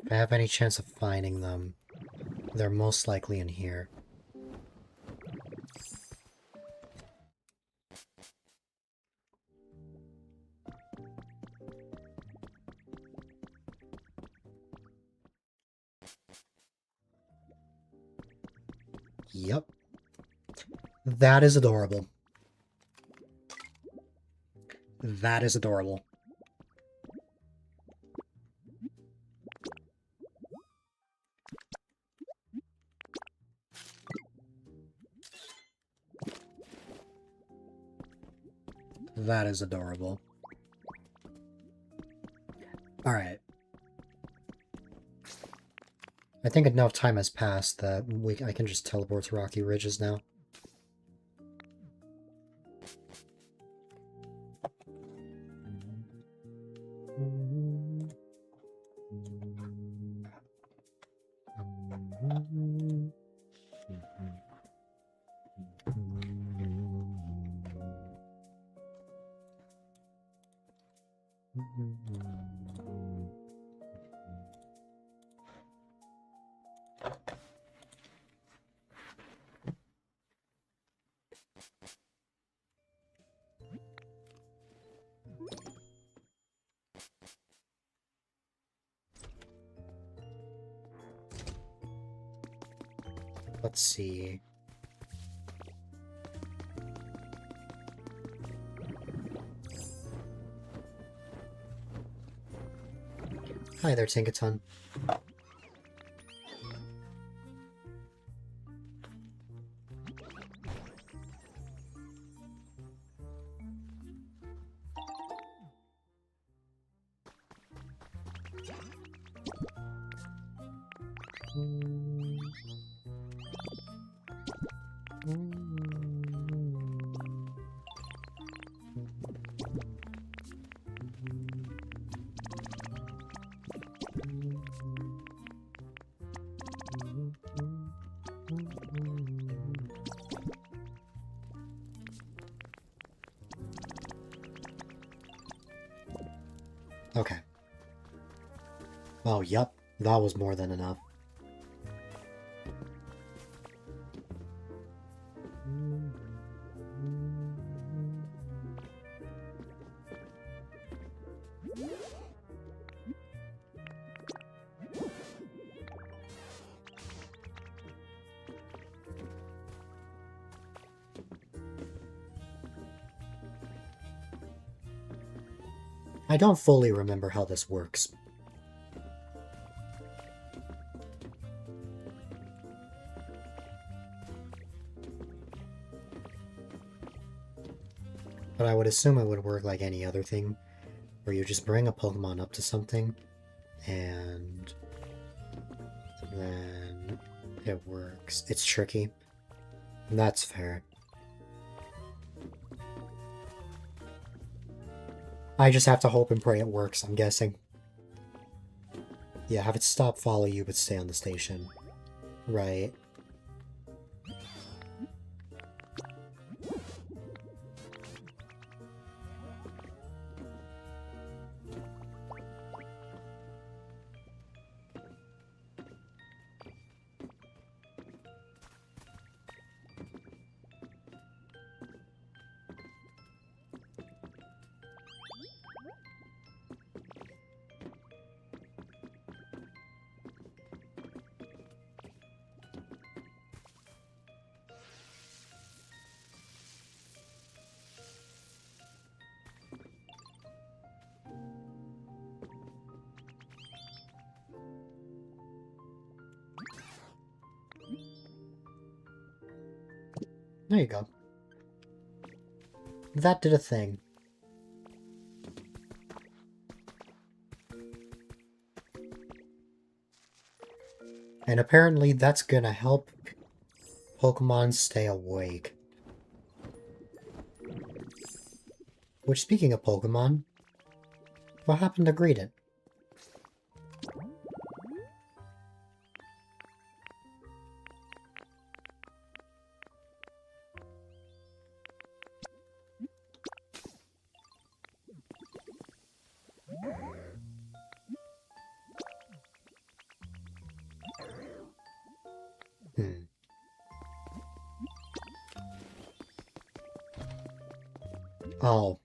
If I have any chance of finding them, they're most likely in here. Yep. That is adorable. That is adorable. That is adorable. Alright. I think enough time has passed that I can just teleport to Rocky Ridges now. Let's see. Hi there, Tinkaton. Okay. Oh, yep. That was more than enough. I don't fully remember how this works. But I would assume it would work like any other thing, where you just bring a Pokemon up to something, and then it works. It's tricky. That's fair. I just have to hope and pray it works, I'm guessing. Yeah, have it stop follow you, but stay on the station. Right. There you go. That did a thing. And apparently that's gonna help Pokemon stay awake. Which, speaking of Pokemon, what happened to Greedent? Oh.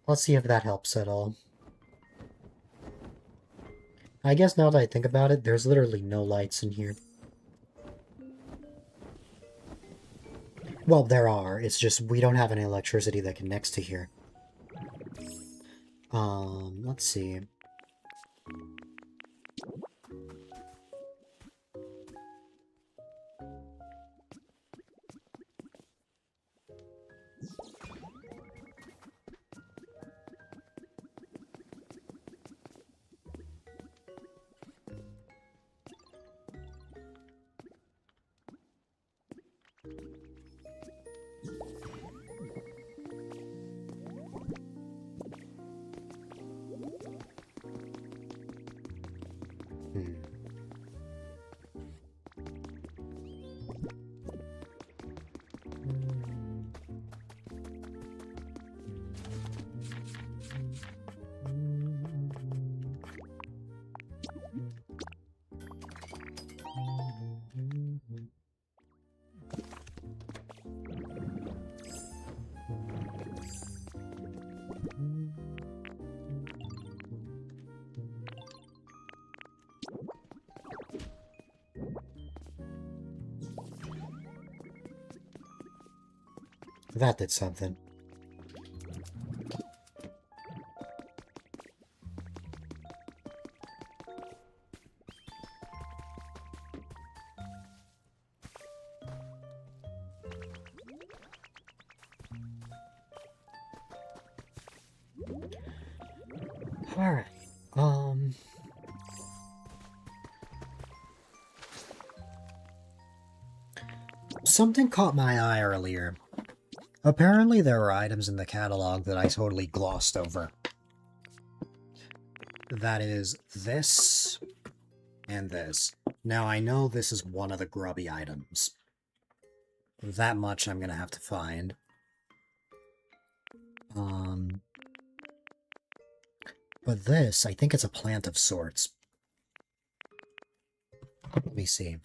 Let's see if that helps at all. I guess now that I think about it, there's literally no lights in here. Well, there are. It's just we don't have any electricity that connects to here. Let's see. That did something. Alright, something caught my eye earlier. Apparently there are items in the catalog that I totally glossed over. That is this and this. Now I know this is one of the grubby items. That much I'm gonna have to find. But this, I think it's a plant of sorts. Let me see.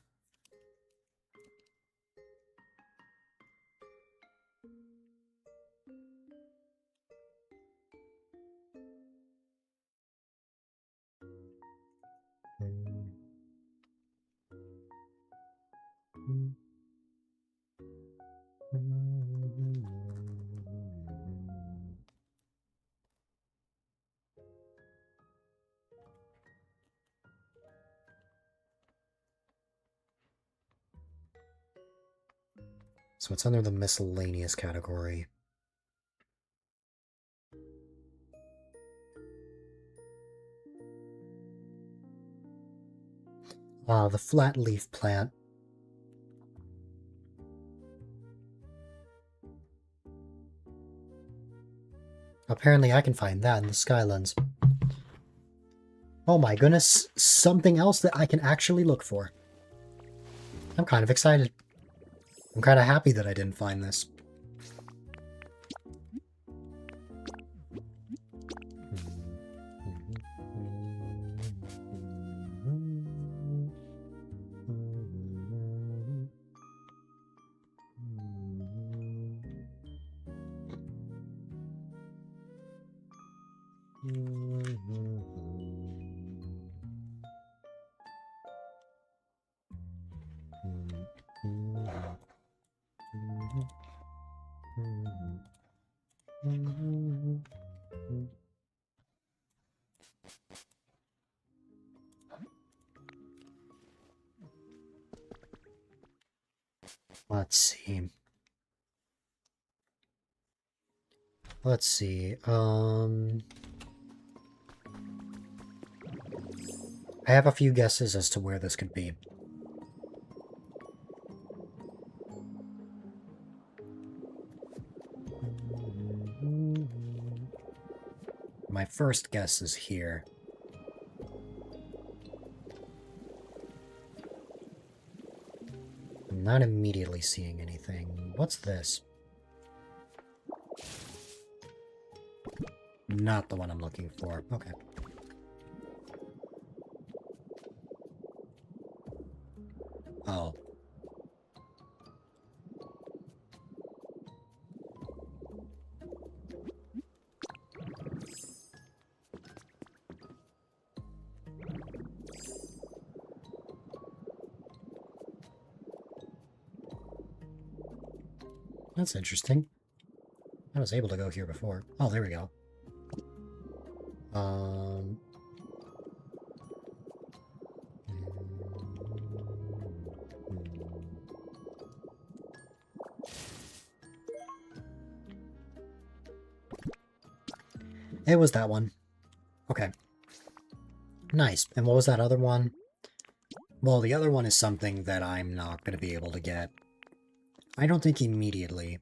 So it's under the miscellaneous category. The flat leaf plant. Apparently I can find that in the Skylands. Oh my goodness, something else that I can actually look for. I'm kind of excited. I'm kind of happy that I didn't find this. Let's see. Let's see. I have a few guesses as to where this could be. My first guess is here. I'm not immediately seeing anything. What's this? Not the one I'm looking for. Okay. Oh. That's interesting. I was able to go here before. Oh, there we go. It was that one. Okay. Nice. And what was that other one? Well, the other one is something that I'm not going to be able to get. I don't think immediately.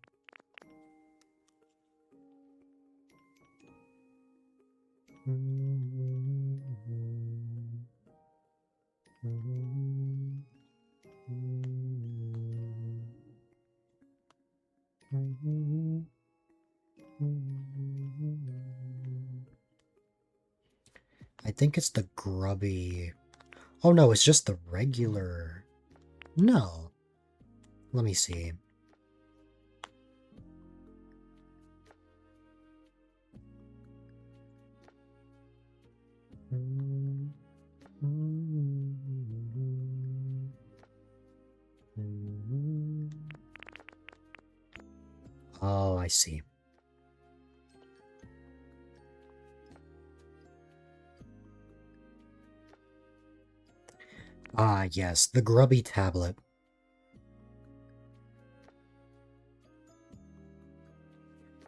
I think it's the grubby... Oh no, it's just the regular... No. Let me see. Oh, I see. Ah, yes, the grubby tablet.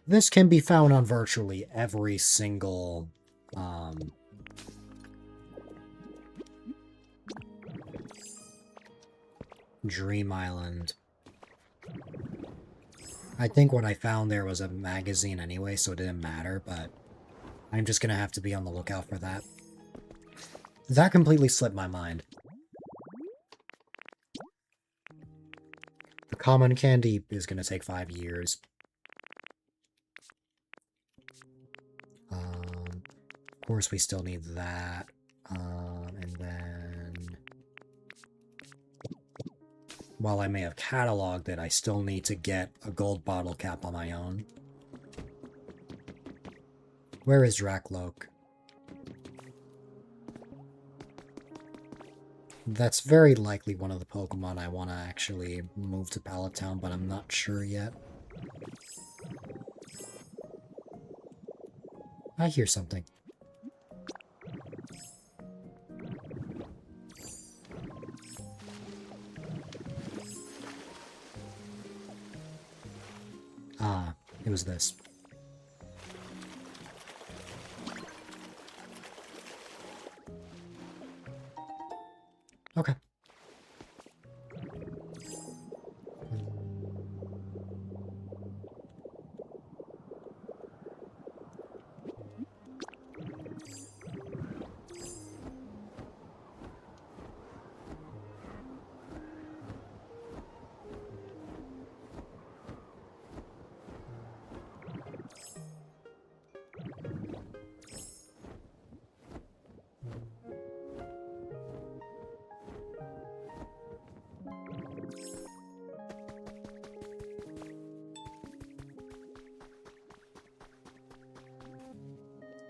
This can be found on virtually every single, Dream Island. I think what I found there was a magazine anyway, so it didn't matter, but I'm just gonna have to be on the lookout for that. That completely slipped my mind. The common candy is gonna take 5 years. Of course, we still need that. And then... While I may have cataloged it, I still need to get a gold bottle cap on my own. Where is Drakloak? That's very likely one of the Pokemon I want to actually move to Pallet Town, but I'm not sure yet. I hear something. Ah, it was this. Okay.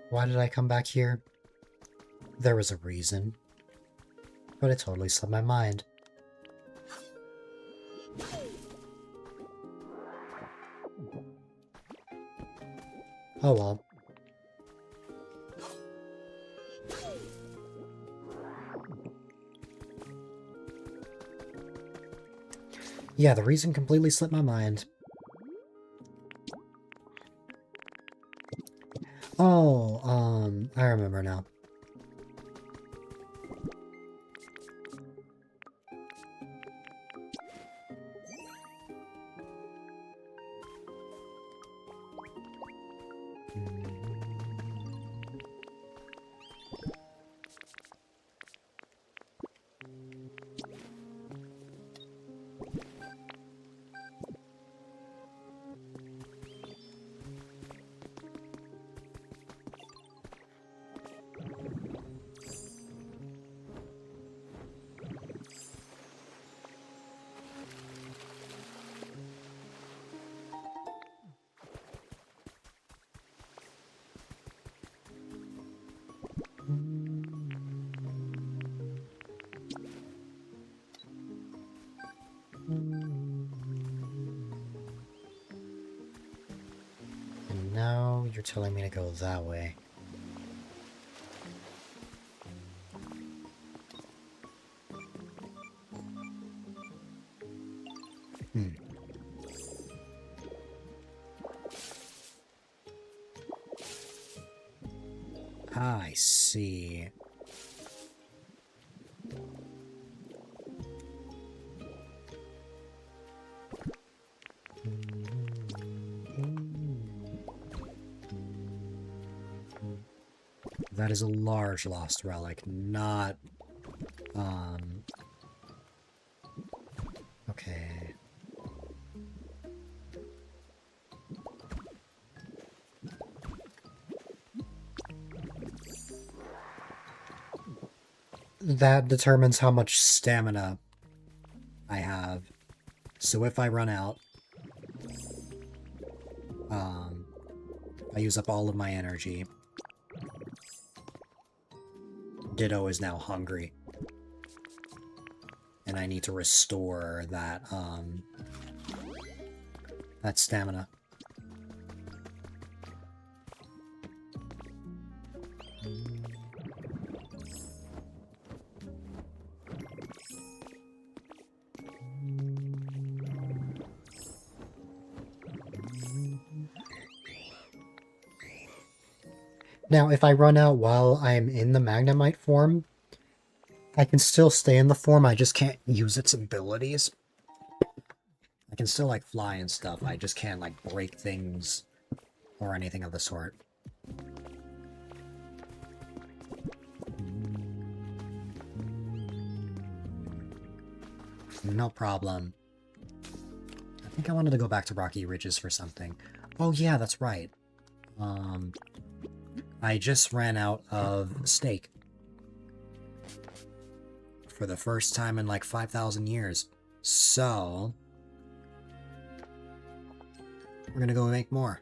Why did I come back here? There was a reason. But it totally slipped my mind. Oh well. Yeah, the reason completely slipped my mind. Oh, I remember now. And now you're telling me to go that way. I see. That is a large lost relic, not... Okay. That determines how much stamina I have. So if I run out, I use up all of my energy. Ditto is now hungry. And I need to restore that, that stamina. Now, if I run out while I'm in the Magnemite form, I can still stay in the form, I just can't use its abilities. I can still, like, fly and stuff, I just can't, like, break things or anything of the sort. No problem. I think I wanted to go back to Rocky Ridges for something. Oh yeah, that's right. I just ran out of steak. For the first time in like 5,000 years. So... we're gonna go make more.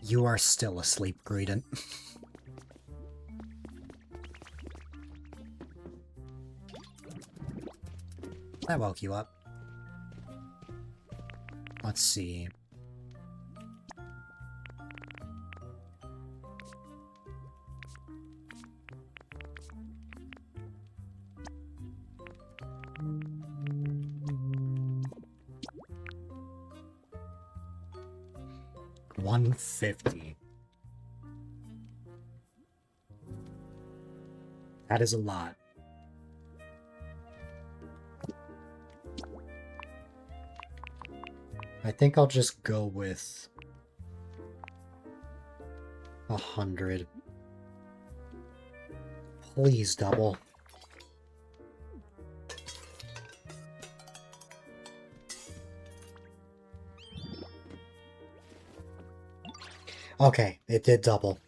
You are still asleep, Greedent. That woke you up. Let's see. 150. That is a lot. I think I'll just go with 100. Please double. Okay, it did double.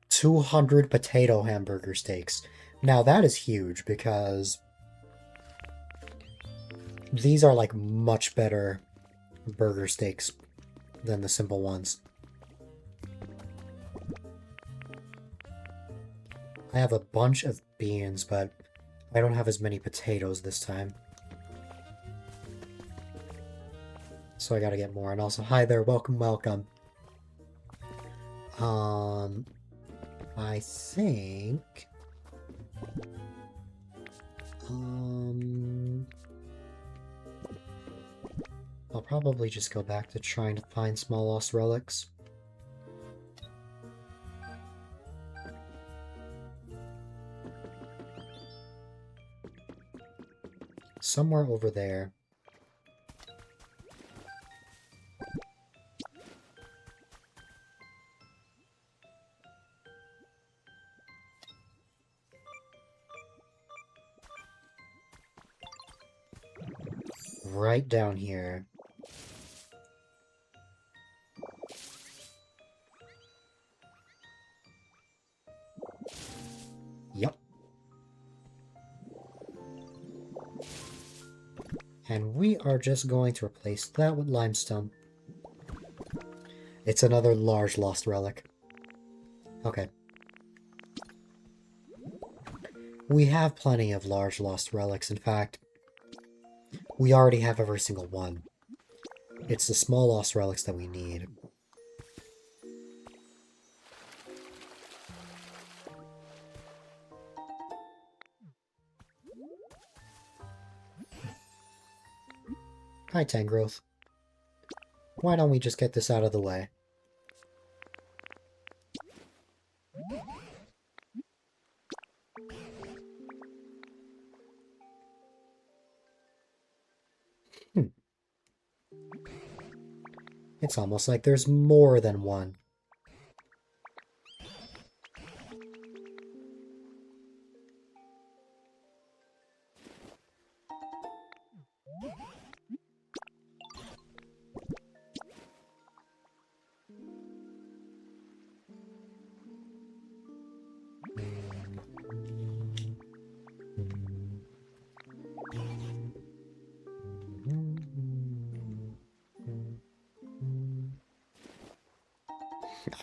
200 potato hamburger steaks. Now that is huge because these are like much better burger steaks than the simple ones. I have a bunch of beans, but I don't have as many potatoes this time. So I gotta get more. And also, hi there, welcome, welcome. I think... I'll probably just go back to trying to find small lost relics. Somewhere over there. Right down here. Yep. And we are just going to replace that with limestone. It's another large lost relic. Okay. We have plenty of large lost relics. In fact, we already have every single one. It's the small lost relics that we need. Hi, Tangrowth. Why don't we just get this out of the way? It's almost like there's more than one.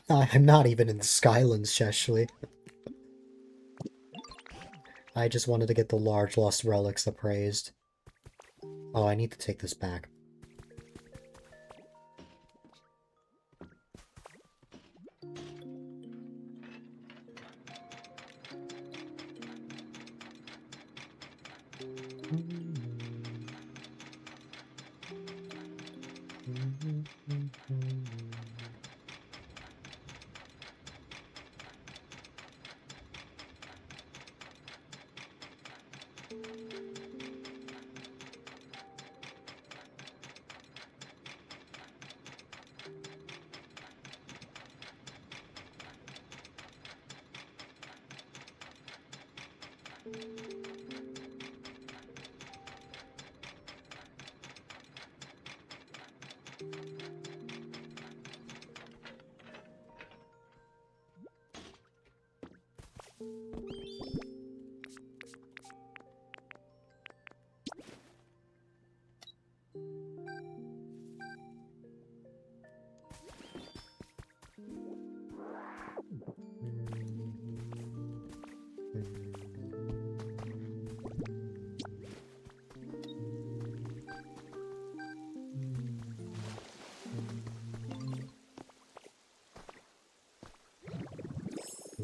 I'm not even in the Skylands, actually. I just wanted to get the large lost relics appraised. Oh, I need to take this back.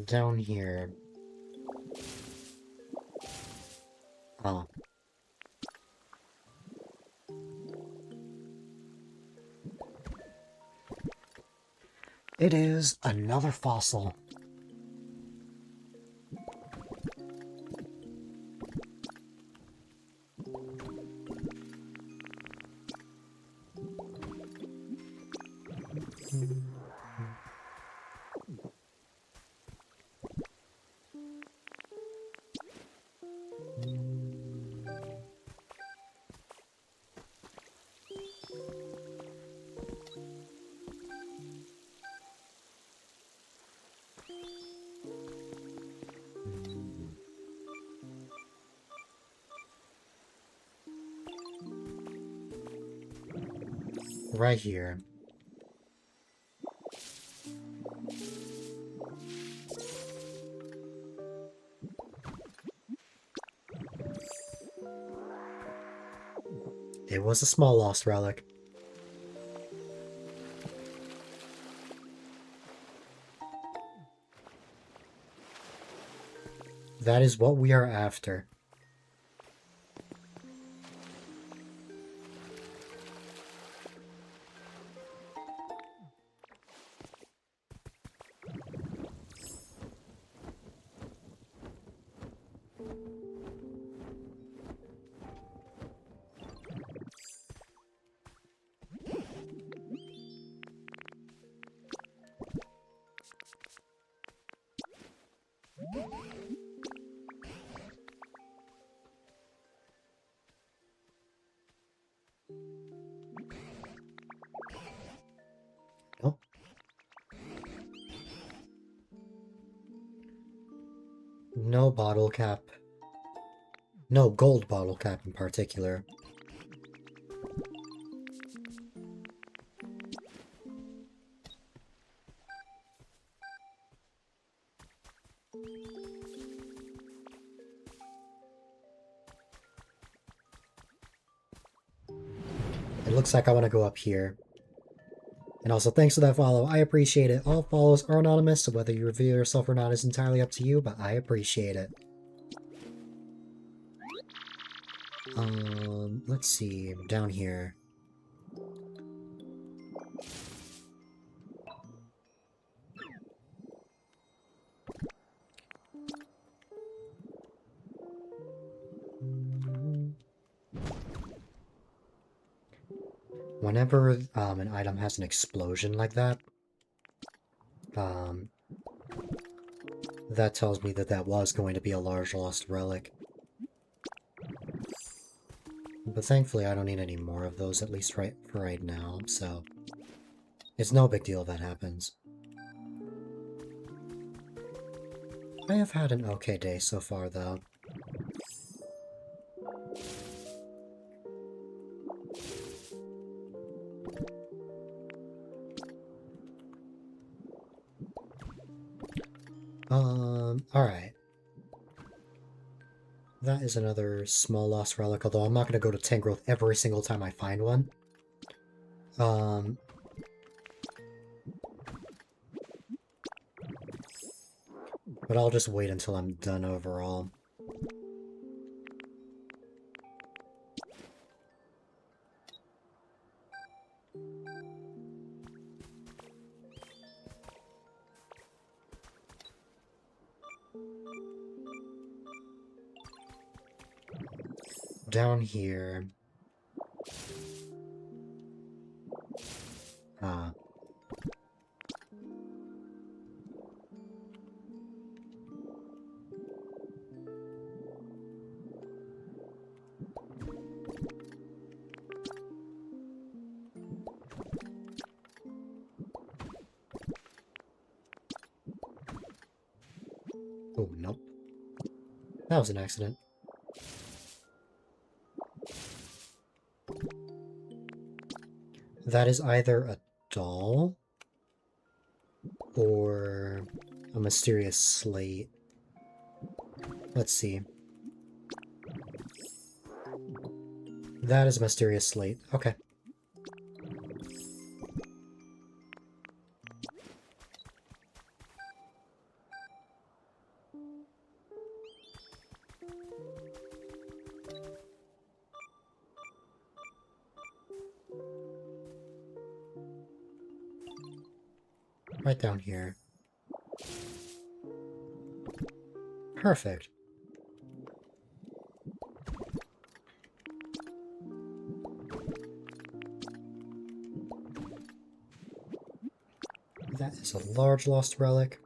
Down here. Oh. It is another fossil. Right here. It was a small lost relic. That is what we are after. Nope. No bottle cap. No gold bottle cap in particular. It looks like I want to go up here. And also, thanks for that follow. I appreciate it. All follows are anonymous, so whether you reveal yourself or not is entirely up to you, but I appreciate it. Let's see. Down here. Whenever an item has an explosion like that, that tells me that that was going to be a large lost relic. But thankfully I don't need any more of those, at least for right now, so it's no big deal if that happens. I have had an okay day so far, though. Alright. That is another small lost relic, although I'm not going to go to Tangrowth every single time I find one. But I'll just wait until I'm done overall. Down here... Oh, nope. That was an accident. That is either a doll or a mysterious slate. Let's see. That is a mysterious slate. Okay. Right down here. Perfect. That is a large lost relic.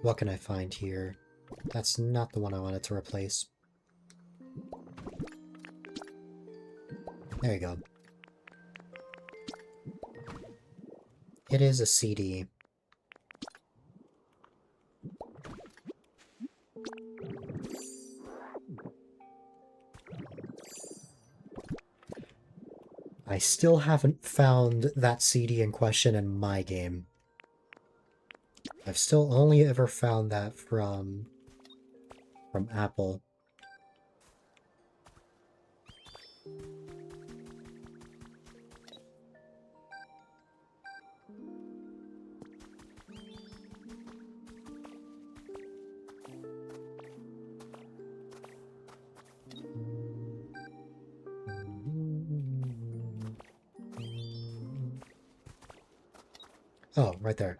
What can I find here? That's not the one I wanted to replace. There you go. It is a CD. I still haven't found that CD in question in my game. I've still only ever found that from Apple. Oh, right there.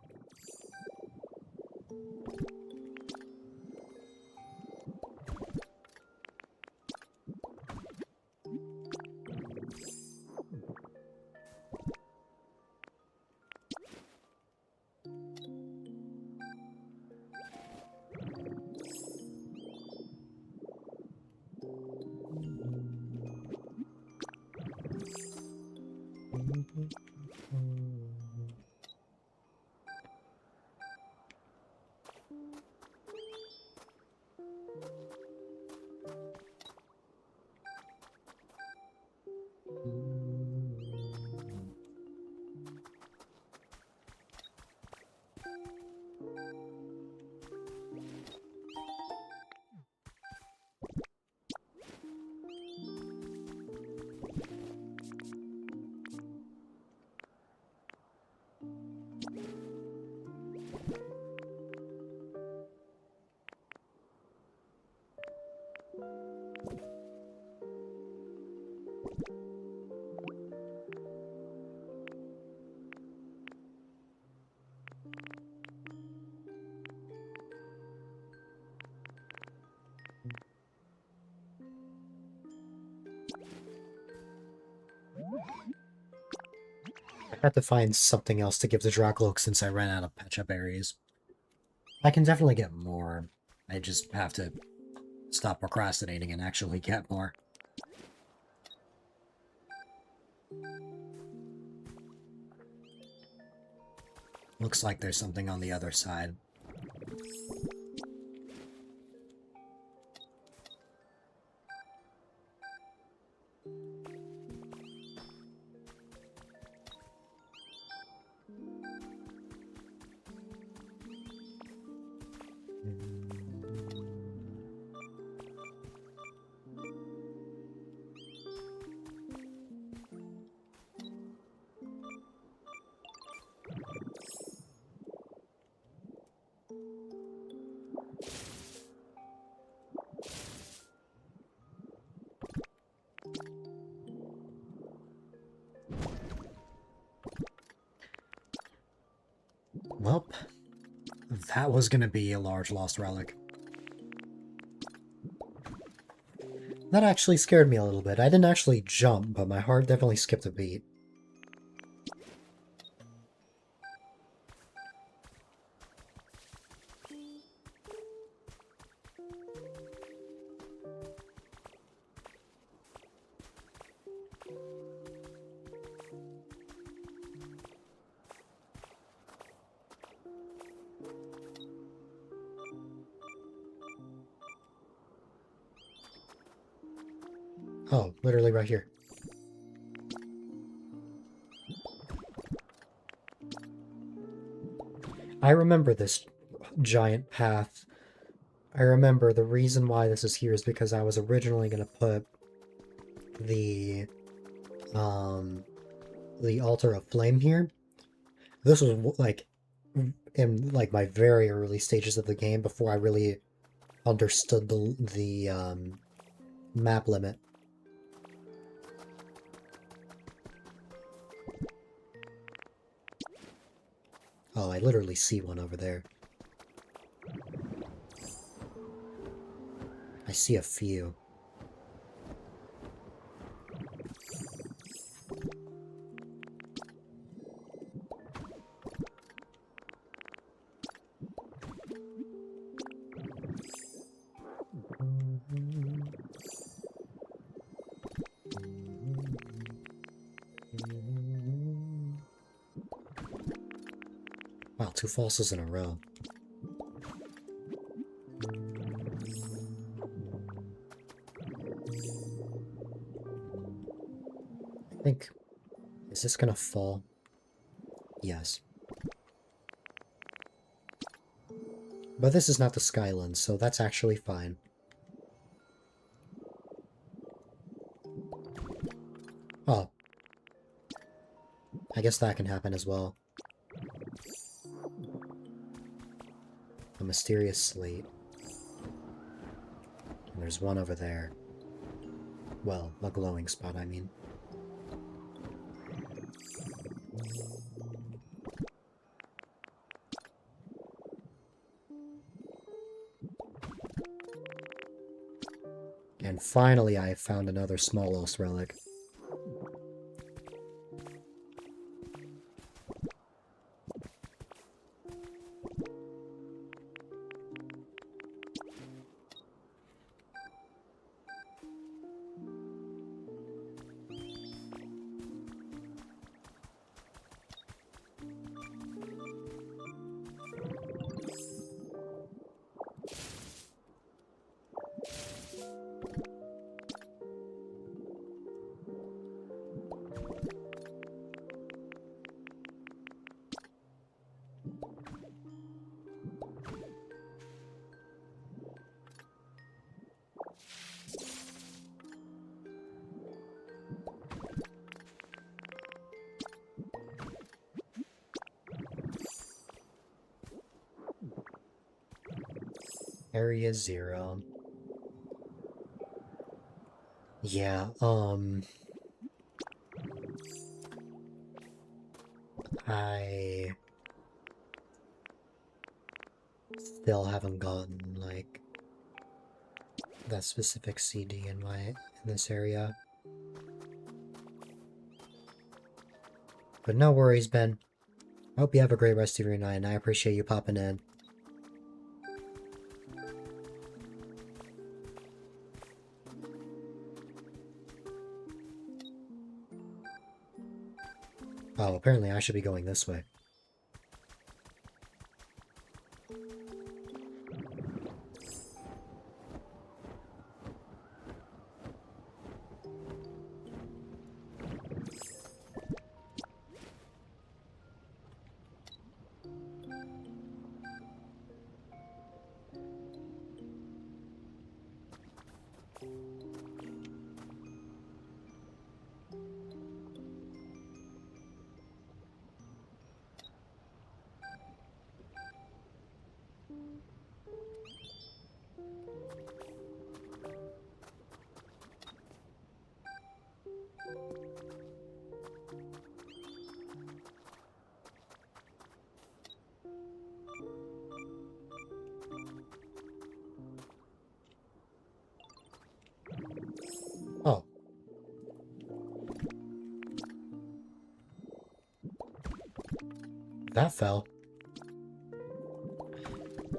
I had to find something else to give the Dracloak since I ran out of patch-up berries. I can definitely get more. I just have to stop procrastinating and actually get more. Looks like there's something on the other side. Well, that was going to be a large lost relic. That actually scared me a little bit. I didn't actually jump, but my heart definitely skipped a beat. Oh, literally right here. I remember this giant path. I remember the reason why this is here is because I was originally going to put the Altar of Flame here. This was like in like my very early stages of the game before I really understood the map limit. Oh, I literally see one over there. I see a few. Wow, 2 falses in a row. I think... Is this gonna fall? Yes. But this is not the Skylands, so that's actually fine. Oh. I guess that can happen as well. A mysterious slate. And there's one over there. Well, a glowing spot, I mean. And finally I have found another Smallos relic. Area 0. Yeah, I still haven't gotten, like, that specific CD in this area. But no worries, Ben. I hope you have a great rest of your night, and I appreciate you popping in. Oh, apparently I should be going this way. Oh. That fell.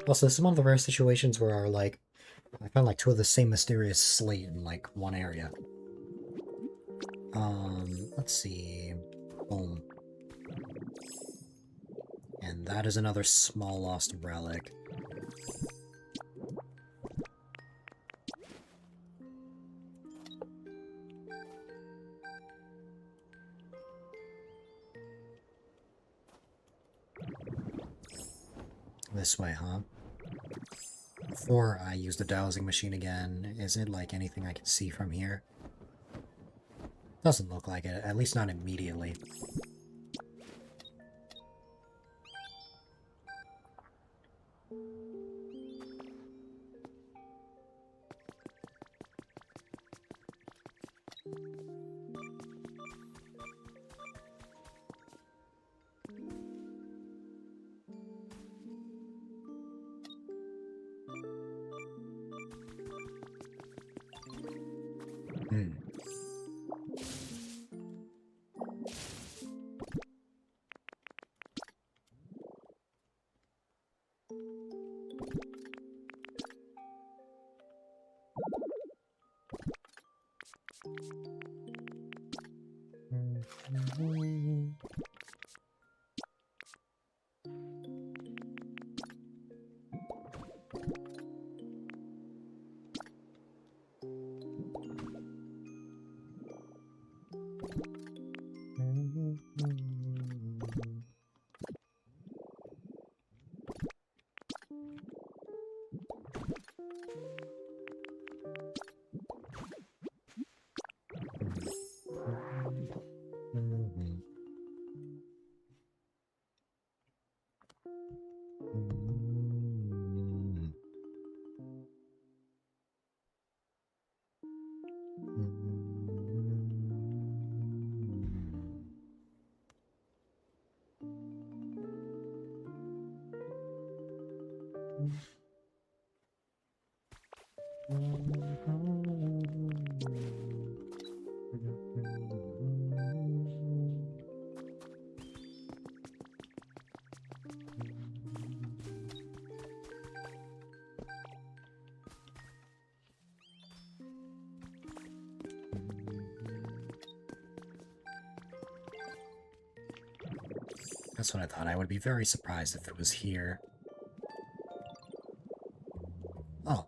Also, this is one of the rare situations where, like, I found, like, 2 of the same mysterious slate in, like, one area. Let's see. Boom. And that is another small lost relic. This way, huh? Before I use the dowsing machine again, is it like anything I can see from here? Doesn't look like it, at least not immediately. That's what I thought. I would be very surprised if it was here. Oh.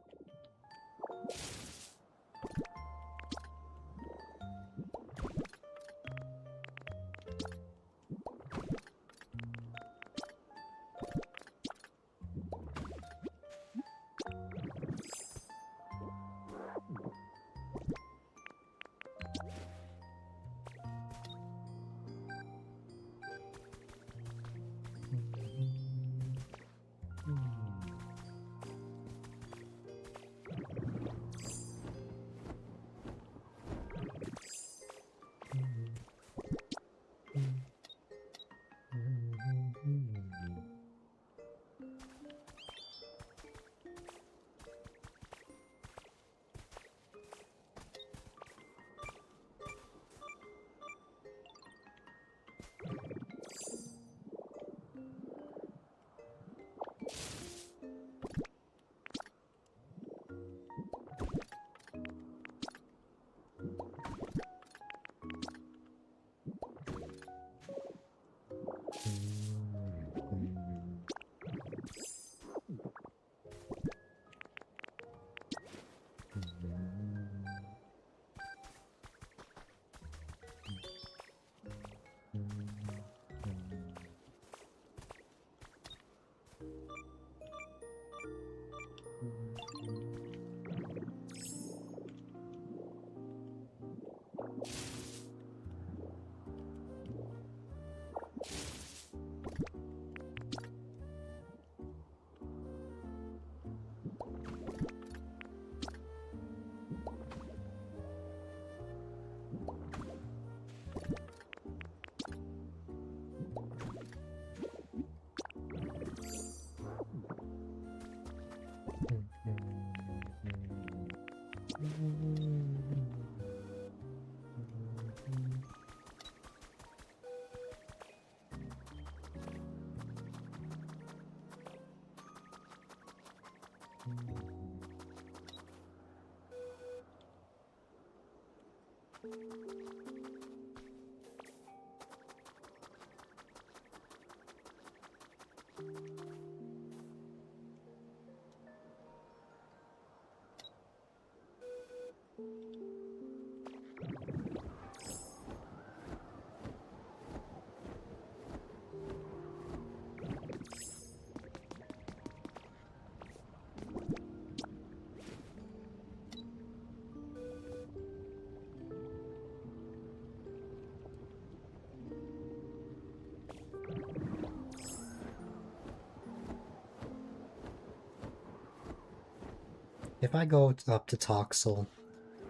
If I go up to Toxel,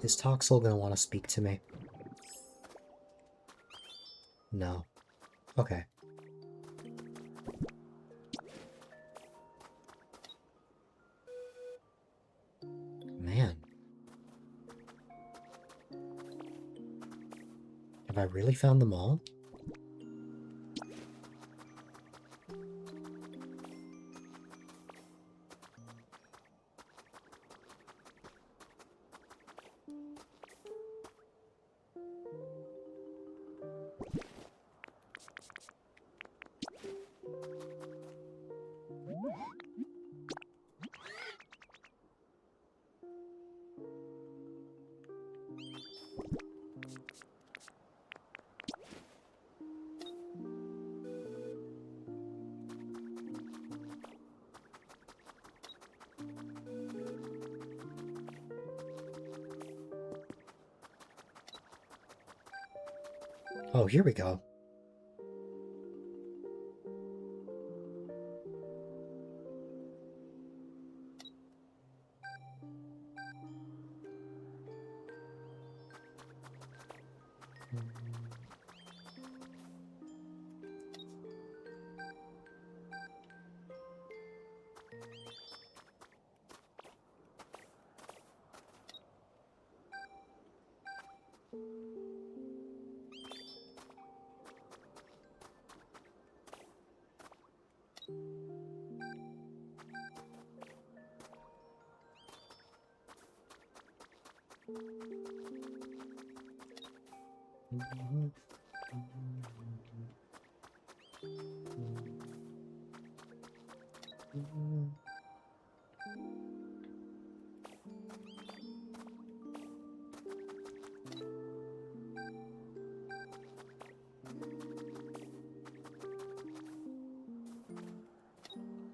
is Toxel gonna want to speak to me? No. Okay. Man. Have I really found them all? Oh, here we go.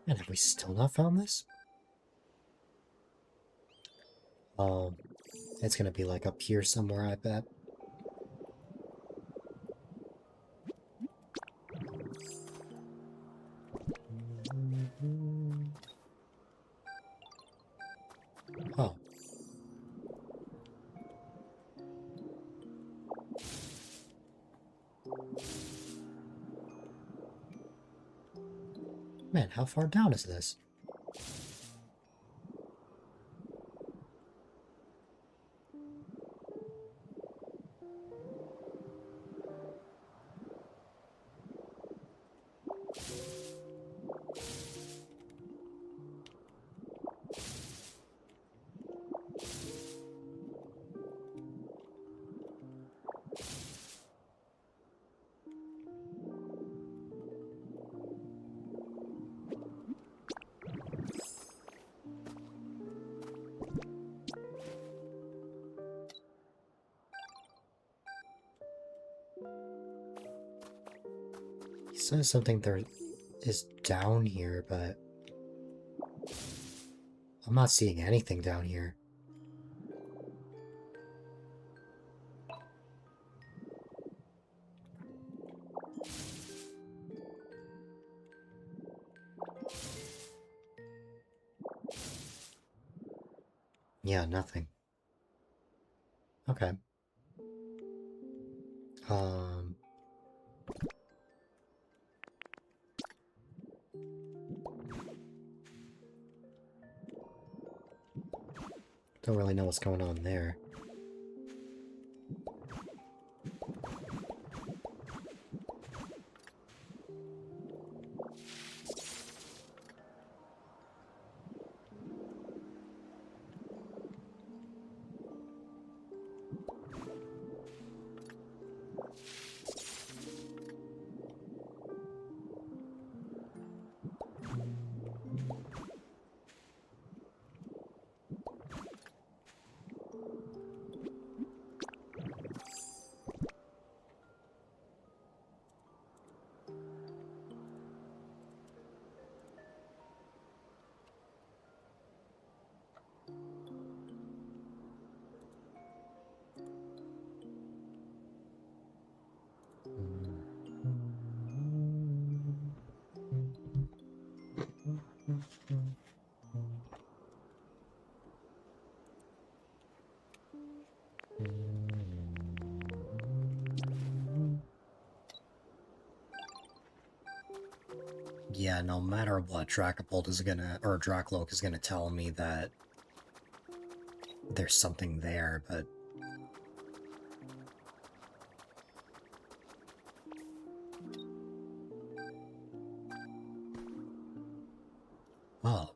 And have we still not found this? Oh, it's gonna be like up here somewhere, I bet. Oh. Man, how far down is this? He says something there is down here, but I'm not seeing anything down here. Yeah, nothing. Okay. Um... Don't really know what's going on there. Yeah, no matter what, Dracopult is gonna, or Dracloak is gonna tell me that there's something there, but... Oh.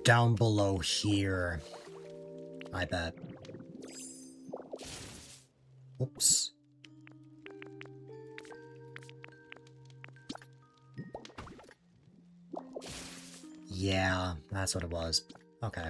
Down below here, I bet. Oops. Yeah, that's what it was. Okay.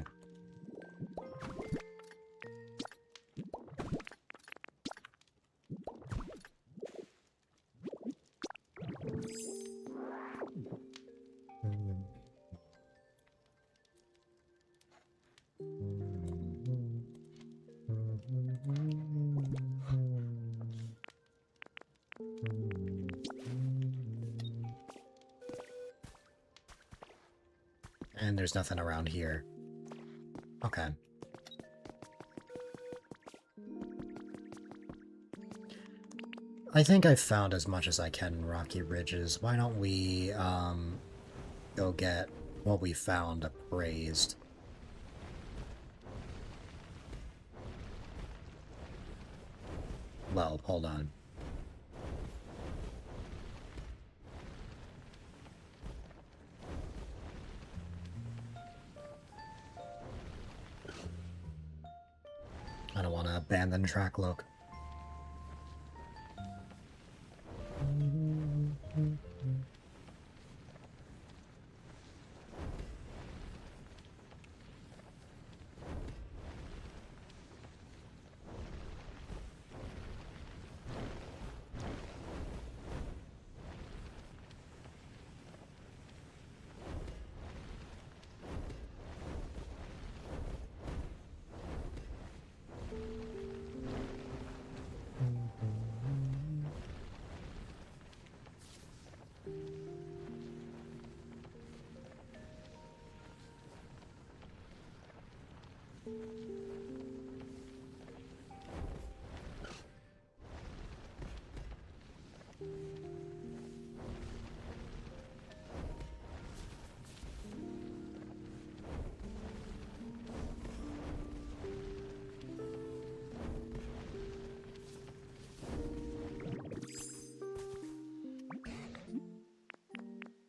And there's nothing around here. Okay. I think I've found as much as I can in Rocky Ridges. Why don't we, go get what we found appraised? Well, hold on. I don't want to abandon track look.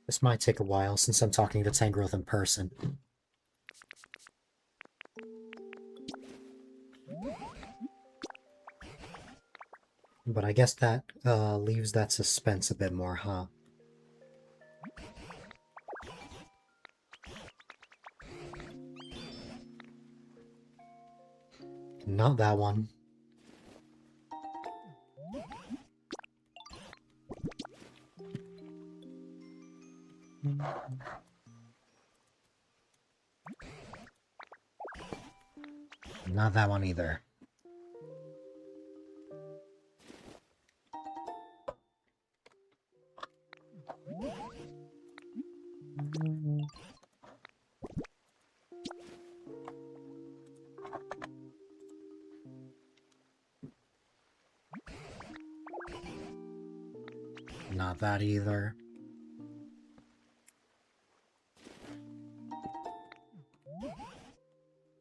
This might take a while since I'm talking to Tangrowth in person. But I guess that leaves that suspense a bit more, huh? Not that one. Not that one either. Not that either.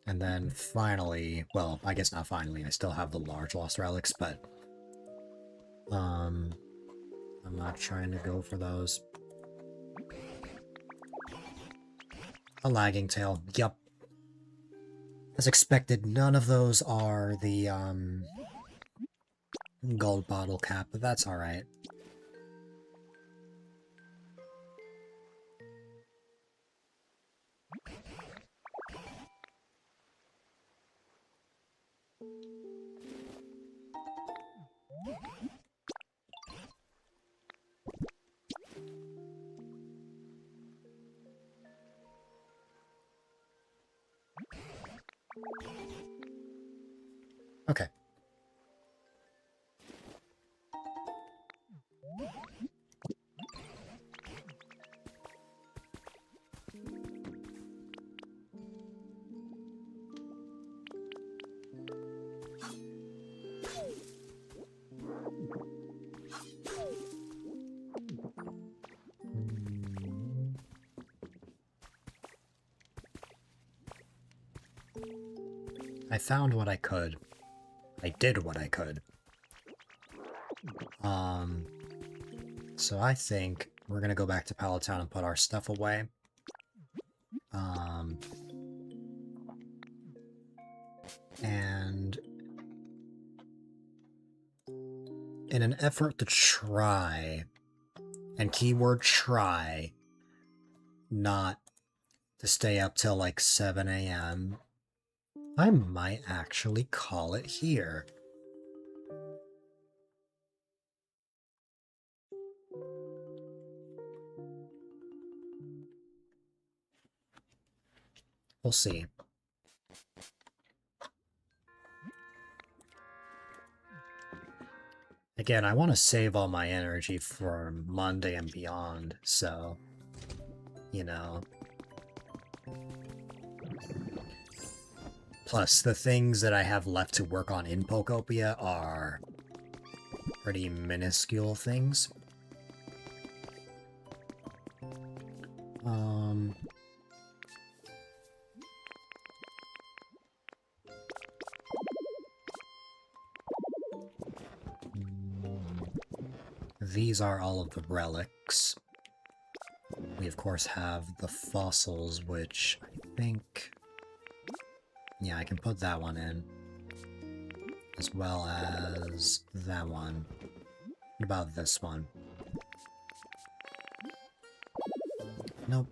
And then finally, well, I guess not finally, I still have the large lost relics, but I'm not trying to go for those. A lagging tail, yup. As expected, none of those are the gold bottle cap, but that's alright. Okay. I found what I could. I did what I could. So I think we're gonna go back to Palatown and put our stuff away. And in an effort to try, and keyword try, not to stay up till like 7 a.m., I might actually call it here. We'll see. Again, I want to save all my energy for Monday and beyond, so, you know. Plus, the things that I have left to work on in Pokopia are pretty minuscule things. These are all of the relics. We, of course, have the fossils, which I think... Yeah, I can put that one in. As well as that one. What about this one? Nope.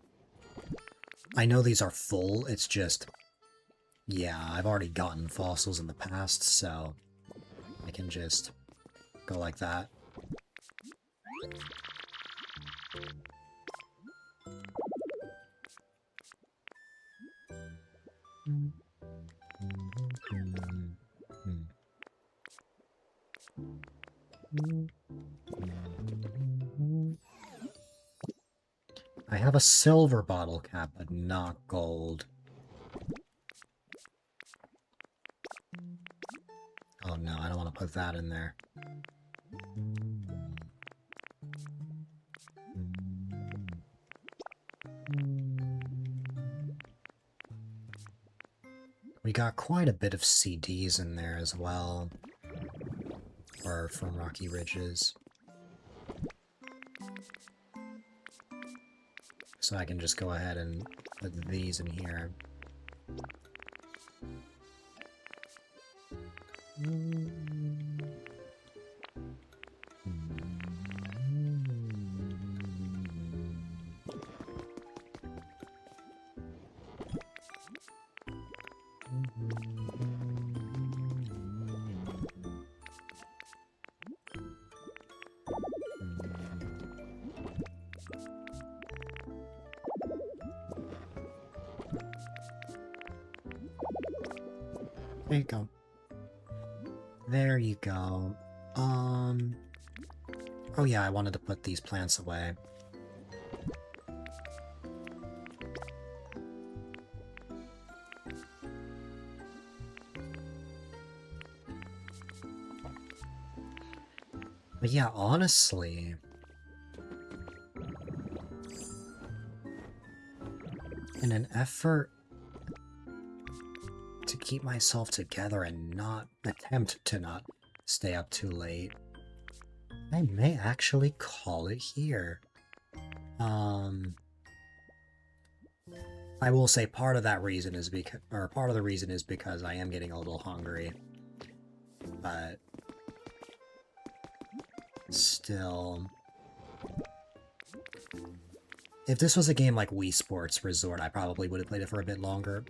I know these are full, it's just... Yeah, I've already gotten fossils in the past, so... I can just go like that. I have a silver bottle cap, but not gold. Oh no, I don't want to put that in there. We got quite a bit of CDs in there as well. Or from Rocky Ridges. So I can just go ahead and put these in here. There you go. There you go. Oh yeah, I wanted to put these plants away. But yeah, honestly... in an effort to keep myself together and not attempt to not stay up too late, I may actually call it here. I will say part of that reason is because, or part of the reason is because I am getting a little hungry, but still, if this was a game like Wii Sports Resort, I probably would have played it for a bit longer.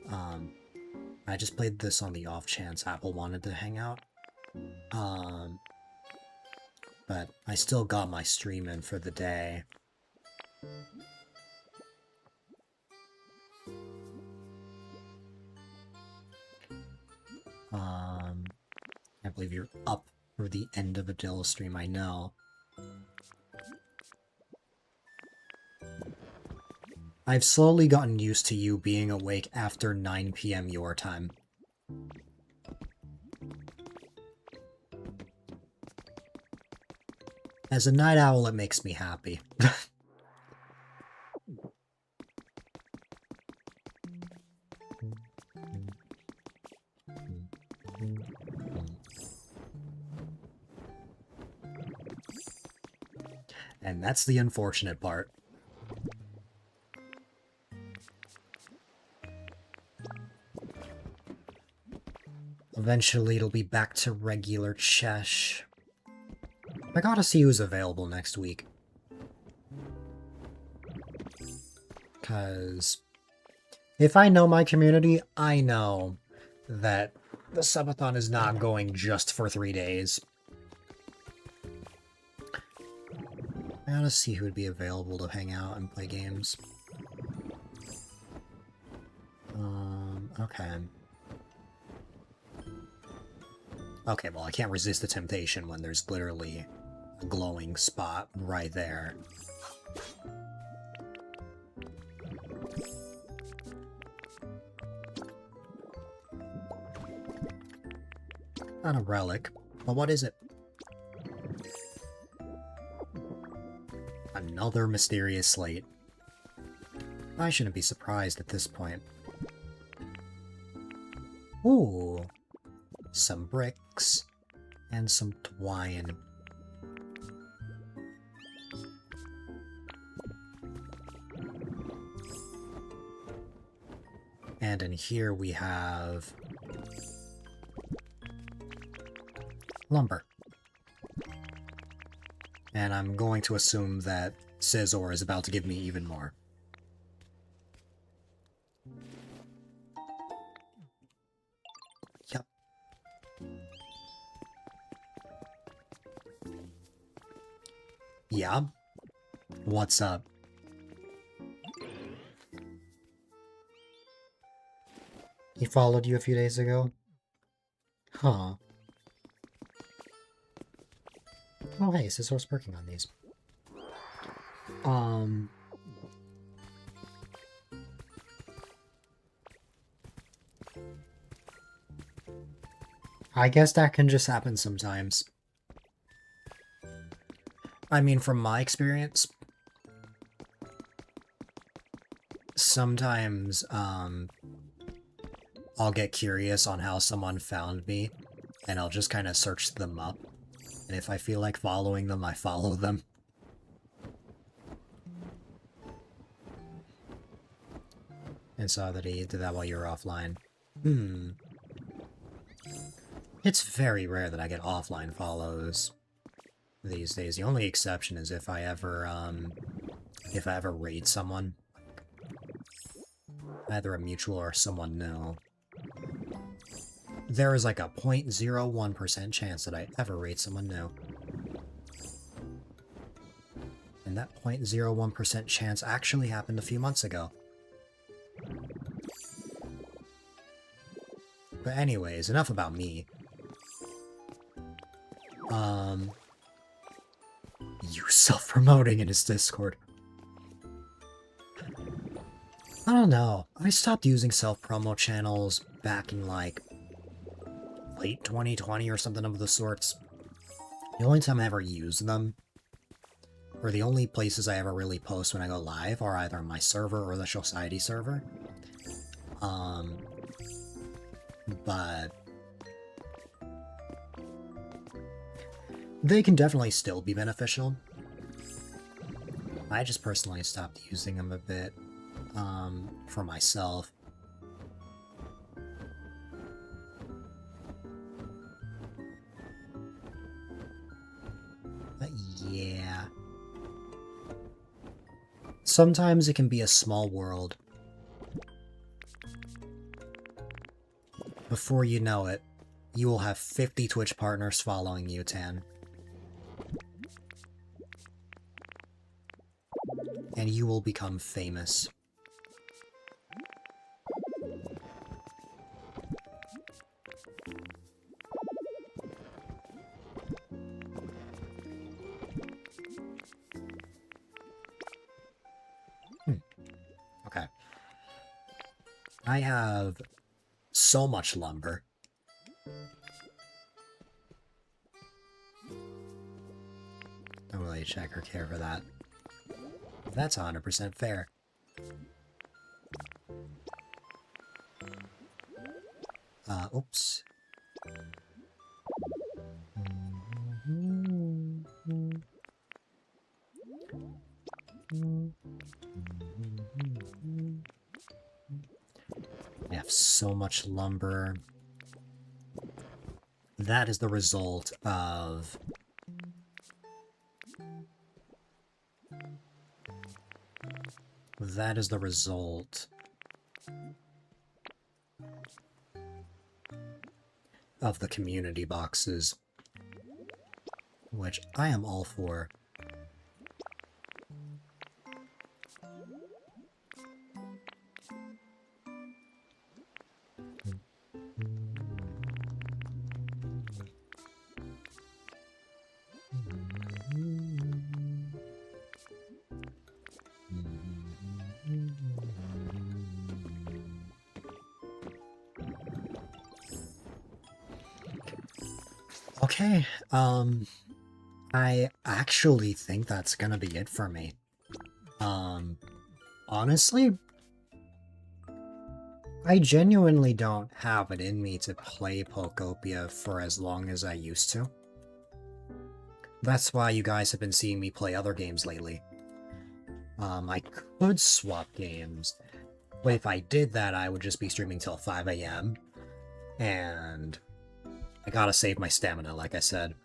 I just played this on the off chance Apple wanted to hang out. But I still got my stream in for the day. Can't believe you're up for the end of a Dill stream, I know. I've slowly gotten used to you being awake after 9 PM your time. As a night owl, it makes me happy. And that's the unfortunate part. Eventually, it'll be back to regular Chesh. I gotta see who's available next week. Because if I know my community, I know that the subathon is not going just for 3 days. I gotta see who would be available to hang out and play games. Okay. Okay, well, I can't resist the temptation when there's literally a glowing spot right there. Not a relic, but what is it? Another mysterious slate. I shouldn't be surprised at this point. Ooh, some bricks and some twine. And in here we have lumber. And I'm going to assume that Scizor is about to give me even more. Yep. Yeah? What's up? He followed you a few days ago? Huh. Oh hey, Scizor's working on these. I guess that can just happen sometimes. I mean, from my experience, sometimes, I'll get curious on how someone found me, and I'll just kind of search them up. And if I feel like following them, I follow them. And saw that he did that while you were offline. It's very rare that I get offline follows these days. The only exception is if I ever raid someone. Either a mutual or someone new. There is like a 0.01% chance that I ever raid someone new. And that 0.01% chance actually happened a few months ago. But anyways, enough about me. You self-promoting in his Discord. I don't know. I stopped using self-promo channels back in, like, late 2020 or something of the sorts. The only time I ever use them, or the only places I ever really post when I go live, are either my server or the Society server. But they can definitely still be beneficial. I just personally stopped using them a bit, for myself. But yeah. Sometimes it can be a small world. Before you know it, you will have 50 Twitch partners following you, Tan. And you will become famous. Okay. I have so much lumber. Don't really check or care for that. That's 100% fair. Oops. I have so much lumber. That is the result of... That is the result of the community boxes, which I am all for. Okay, I actually think that's gonna be it for me. Honestly, I genuinely don't have it in me to play Pokopia for as long as I used to. That's why you guys have been seeing me play other games lately. I could swap games, but if I did that, I would just be streaming till 5 a.m. And I gotta save my stamina, like I said.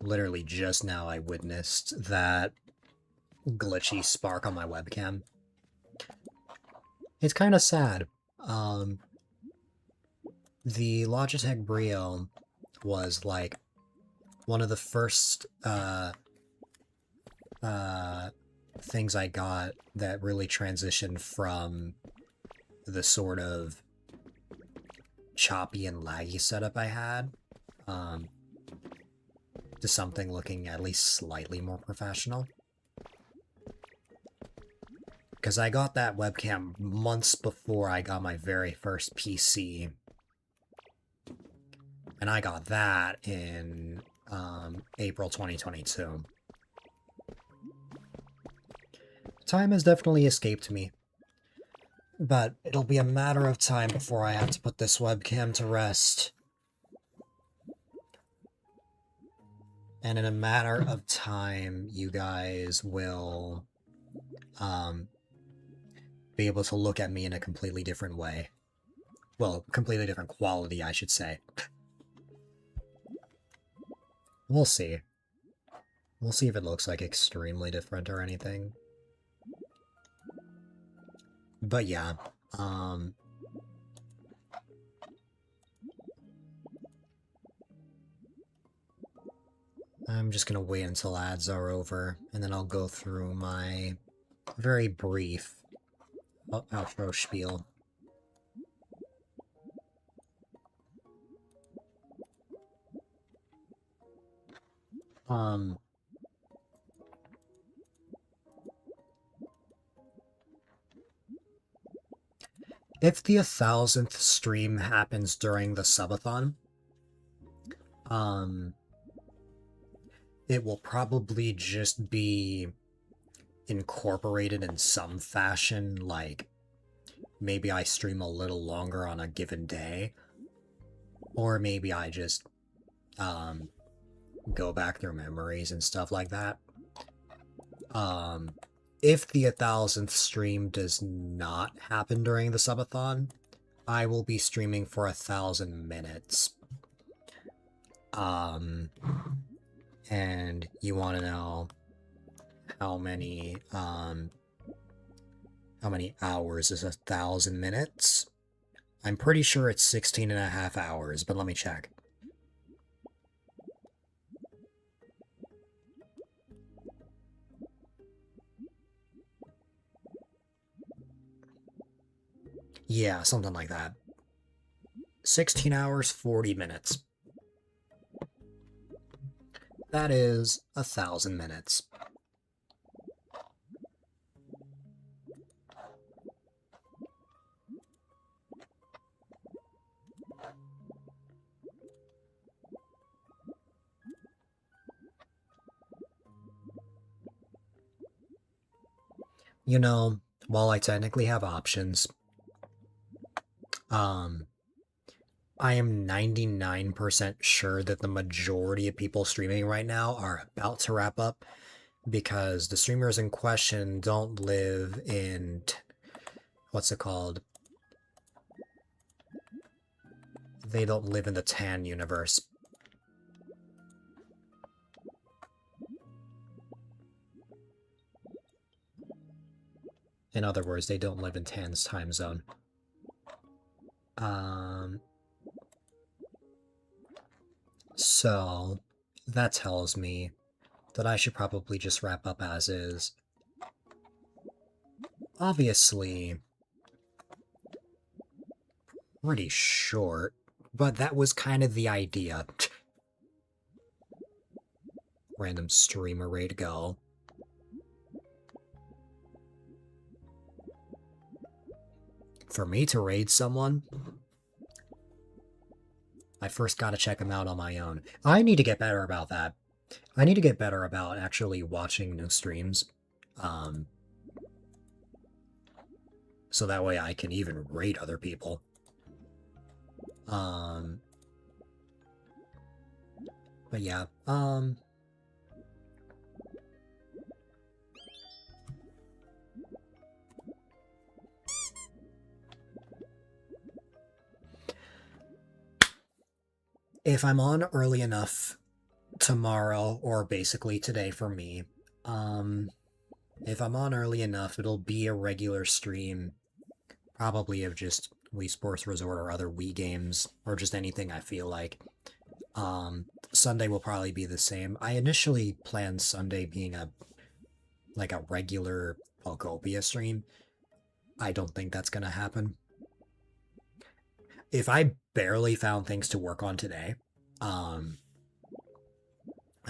Literally just now I witnessed that glitchy spark on my webcam. It's kind of sad. The Logitech Brio was like one of the first things I got that really transitioned from the sort of choppy and laggy setup I had to something looking at least slightly more professional. Because I got that webcam months before I got my very first PC. And I got that in April 2022. Time has definitely escaped me. But it'll be a matter of time before I have to put this webcam to rest. And in a matter of time, you guys will be able to look at me in a completely different way. Well, completely different quality, I should say. We'll see. We'll see if it looks like extremely different or anything. But yeah, I'm just gonna wait until ads are over, and then I'll go through my very brief outro spiel. If the 1000th stream happens during the subathon, it will probably just be incorporated in some fashion, like maybe I stream a little longer on a given day, or maybe I just go back through memories and stuff like that. If the 1000th stream does not happen during the subathon, I will be streaming for 1000 minutes. And you want to know how many hours is 1000 minutes? I'm pretty sure it's 16.5 hours, but let me check. Yeah, something like that. 16 hours, 40 minutes. That is 1000 minutes. You know, while I technically have options, I am 99% sure that the majority of people streaming right now are about to wrap up because the streamers in question don't live in, what's it called? They don't live in the Tan universe. In other words, they don't live in Tan's time zone. So, that tells me that I should probably just wrap up as is. Obviously, pretty short, but that was kind of the idea. random streamer ready to go. For me to raid someone, I first gotta check them out on my own. I need to get better about that. I need to get better about actually watching new streams. So that way I can even raid other people. But yeah, if I'm on early enough tomorrow, or basically today for me, if I'm on early enough, it'll be a regular stream, probably of just Wii Sports Resort or other Wii games, or just anything I feel like. Sunday will probably be the same. I initially planned Sunday being a regular Pokopia stream. I don't think that's gonna happen. If I barely found things to work on today, I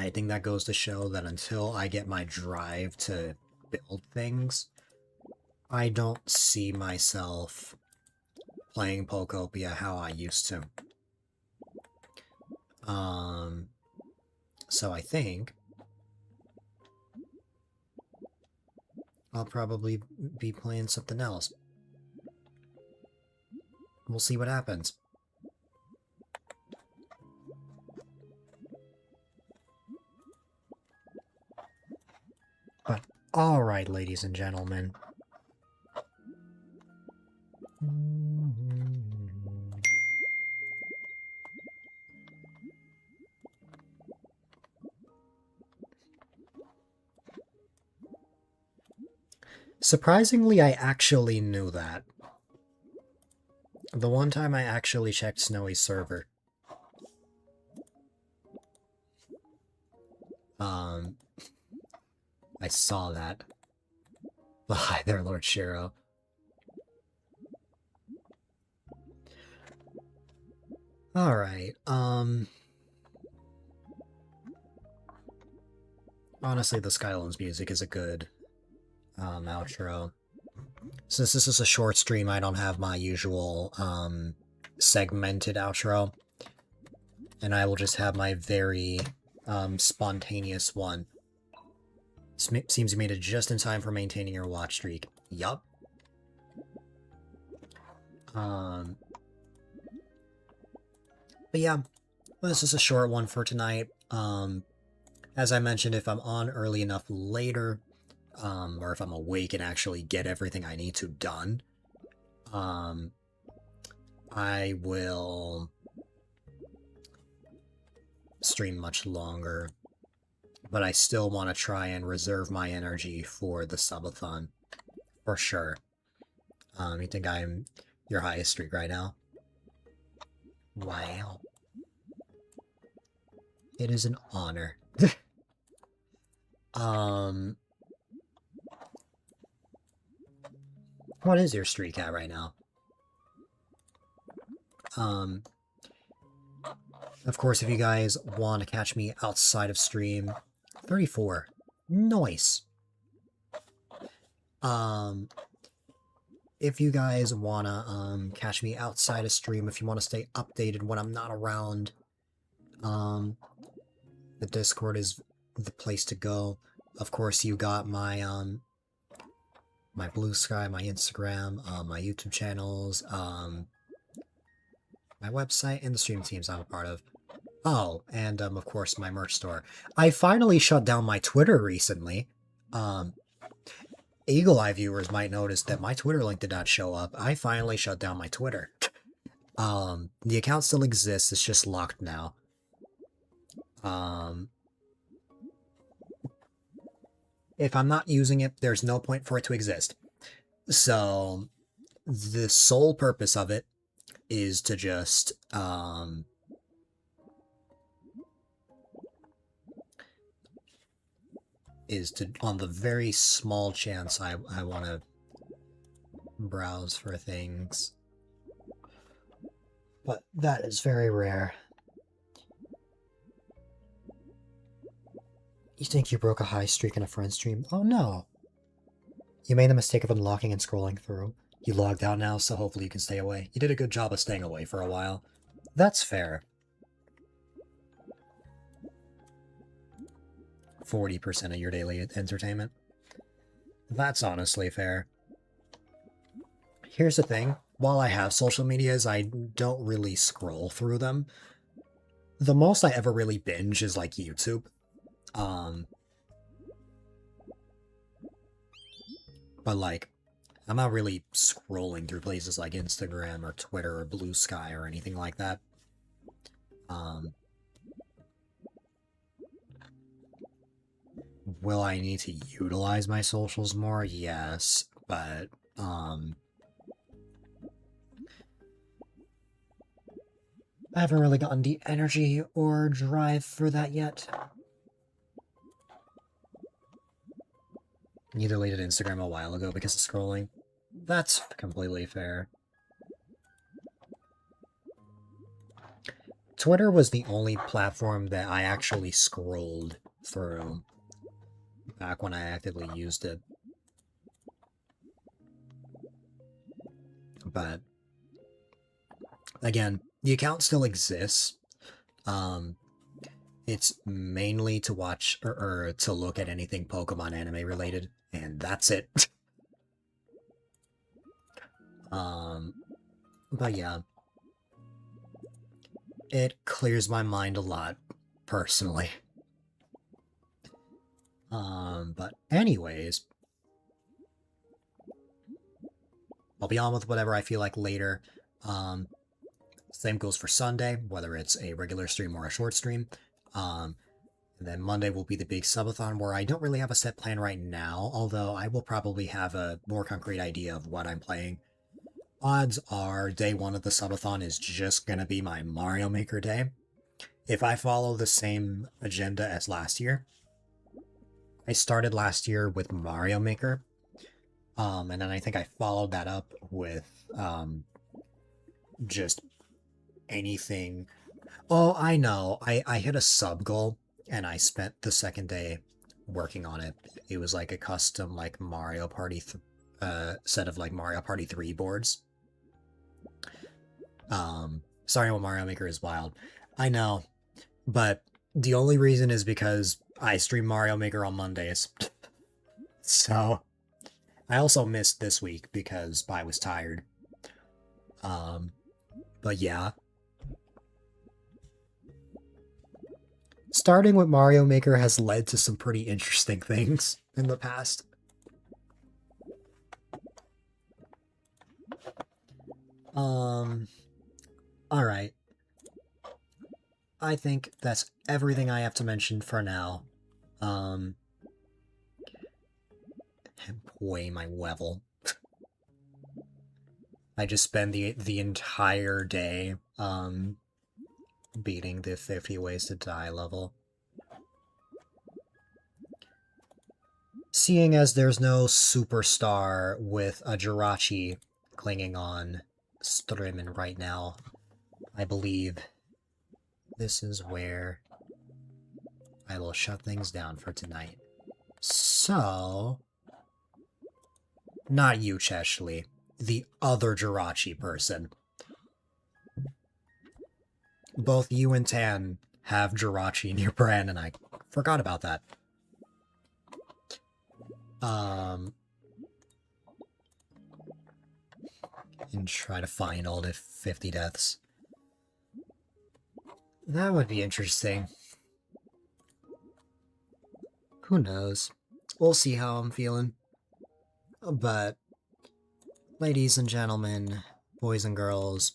think that goes to show that until I get my drive to build things, I don't see myself playing Pokopia how I used to. So I think I'll probably be playing something else. We'll see what happens. But, alright, ladies and gentlemen. Surprisingly, I actually knew that. The one time I actually checked Snowy's server. I saw that. Well, hi there, Lord Shiro. Alright, honestly, the Skylands music is a good, outro. Since this is a short stream, I don't have my usual, segmented outro. And I will just have my very, spontaneous one. Seems made it just in time for maintaining your watch streak. Yup. But yeah, this is a short one for tonight. As I mentioned, if I'm on early enough later, or if I'm awake and actually get everything I need to done, I will stream much longer. But I still want to try and reserve my energy for the subathon. For sure. You think I'm your highest streak right now? Wow. It is an honor. What is your streak at right now? Of course, if you guys want to catch me outside of stream, 34. Nice. If you guys want to, catch me outside of stream, if you want to stay updated when I'm not around, the Discord is the place to go. Of course, you got my, my Blue Sky, my Instagram, my YouTube channels, my website, and the stream teams I'm a part of. Oh, and, of course, my merch store. I finally shut down my Twitter recently. Eagle Eye viewers might notice that my Twitter link did not show up. I finally shut down my Twitter. The account still exists, it's just locked now. If I'm not using it, there's no point for it to exist. So, the sole purpose of it is to just, on the very small chance I want to browse for things. But that is very rare. You think you broke a high streak in a friend stream? Oh no. You made the mistake of unlocking and scrolling through. You logged out now, so hopefully you can stay away. You did a good job of staying away for a while. That's fair. 40% of your daily entertainment. That's honestly fair. Here's the thing. While I have social medias, I don't really scroll through them. The most I ever really binge is like YouTube. But like, I'm not really scrolling through places like Instagram or Twitter or Blue Sky or anything like that. Will I need to utilize my socials more? Yes, but I haven't really gotten the energy or drive for that yet. You deleted Instagram a while ago because of scrolling. That's completely fair. Twitter was the only platform that I actually scrolled through back when I actively used it. But again, the account still exists. It's mainly to watch or to look at anything Pokemon anime related, and that's it. But yeah. It clears my mind a lot, personally. But anyways, I'll be on with whatever I feel like later. Same goes for Sunday, whether it's a regular stream or a short stream. And then Monday will be the big subathon, where I don't really have a set plan right now, although I will probably have a more concrete idea of what I'm playing. Odds are day one of the subathon is just gonna be my Mario Maker day. If I follow the same agenda as last year, I started last year with Mario Maker, and then I think I followed that up with just anything. Oh, I know. I hit a sub goal, and I spent the second day working on it. It was like a custom like Mario Party set of like Mario Party 3 boards. Starting with Mario Maker is wild. I know, but the only reason is because I stream Mario Maker on Mondays. So, I also missed this week because I was tired. But yeah. Starting with Mario Maker has led to some pretty interesting things in the past. Alright. I think that's everything I have to mention for now. Boy, my level. I just spend the entire day, beating the 50 ways to die level. Seeing as there's no superstar with a Jirachi clinging on streaming right now, I believe this is where I will shut things down for tonight. So, not you, Cheshly, the other Jirachi person. Both you and Tan have Jirachi in your brand, and I forgot about that. And try to find all the 50 deaths. That would be interesting. Who knows? We'll see how I'm feeling. But, ladies and gentlemen, boys and girls,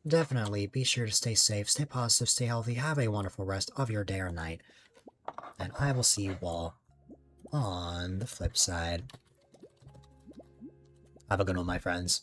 definitely be sure to stay safe, stay positive, stay healthy, have a wonderful rest of your day or night. And I will see you all on the flip side. Have a good one, my friends.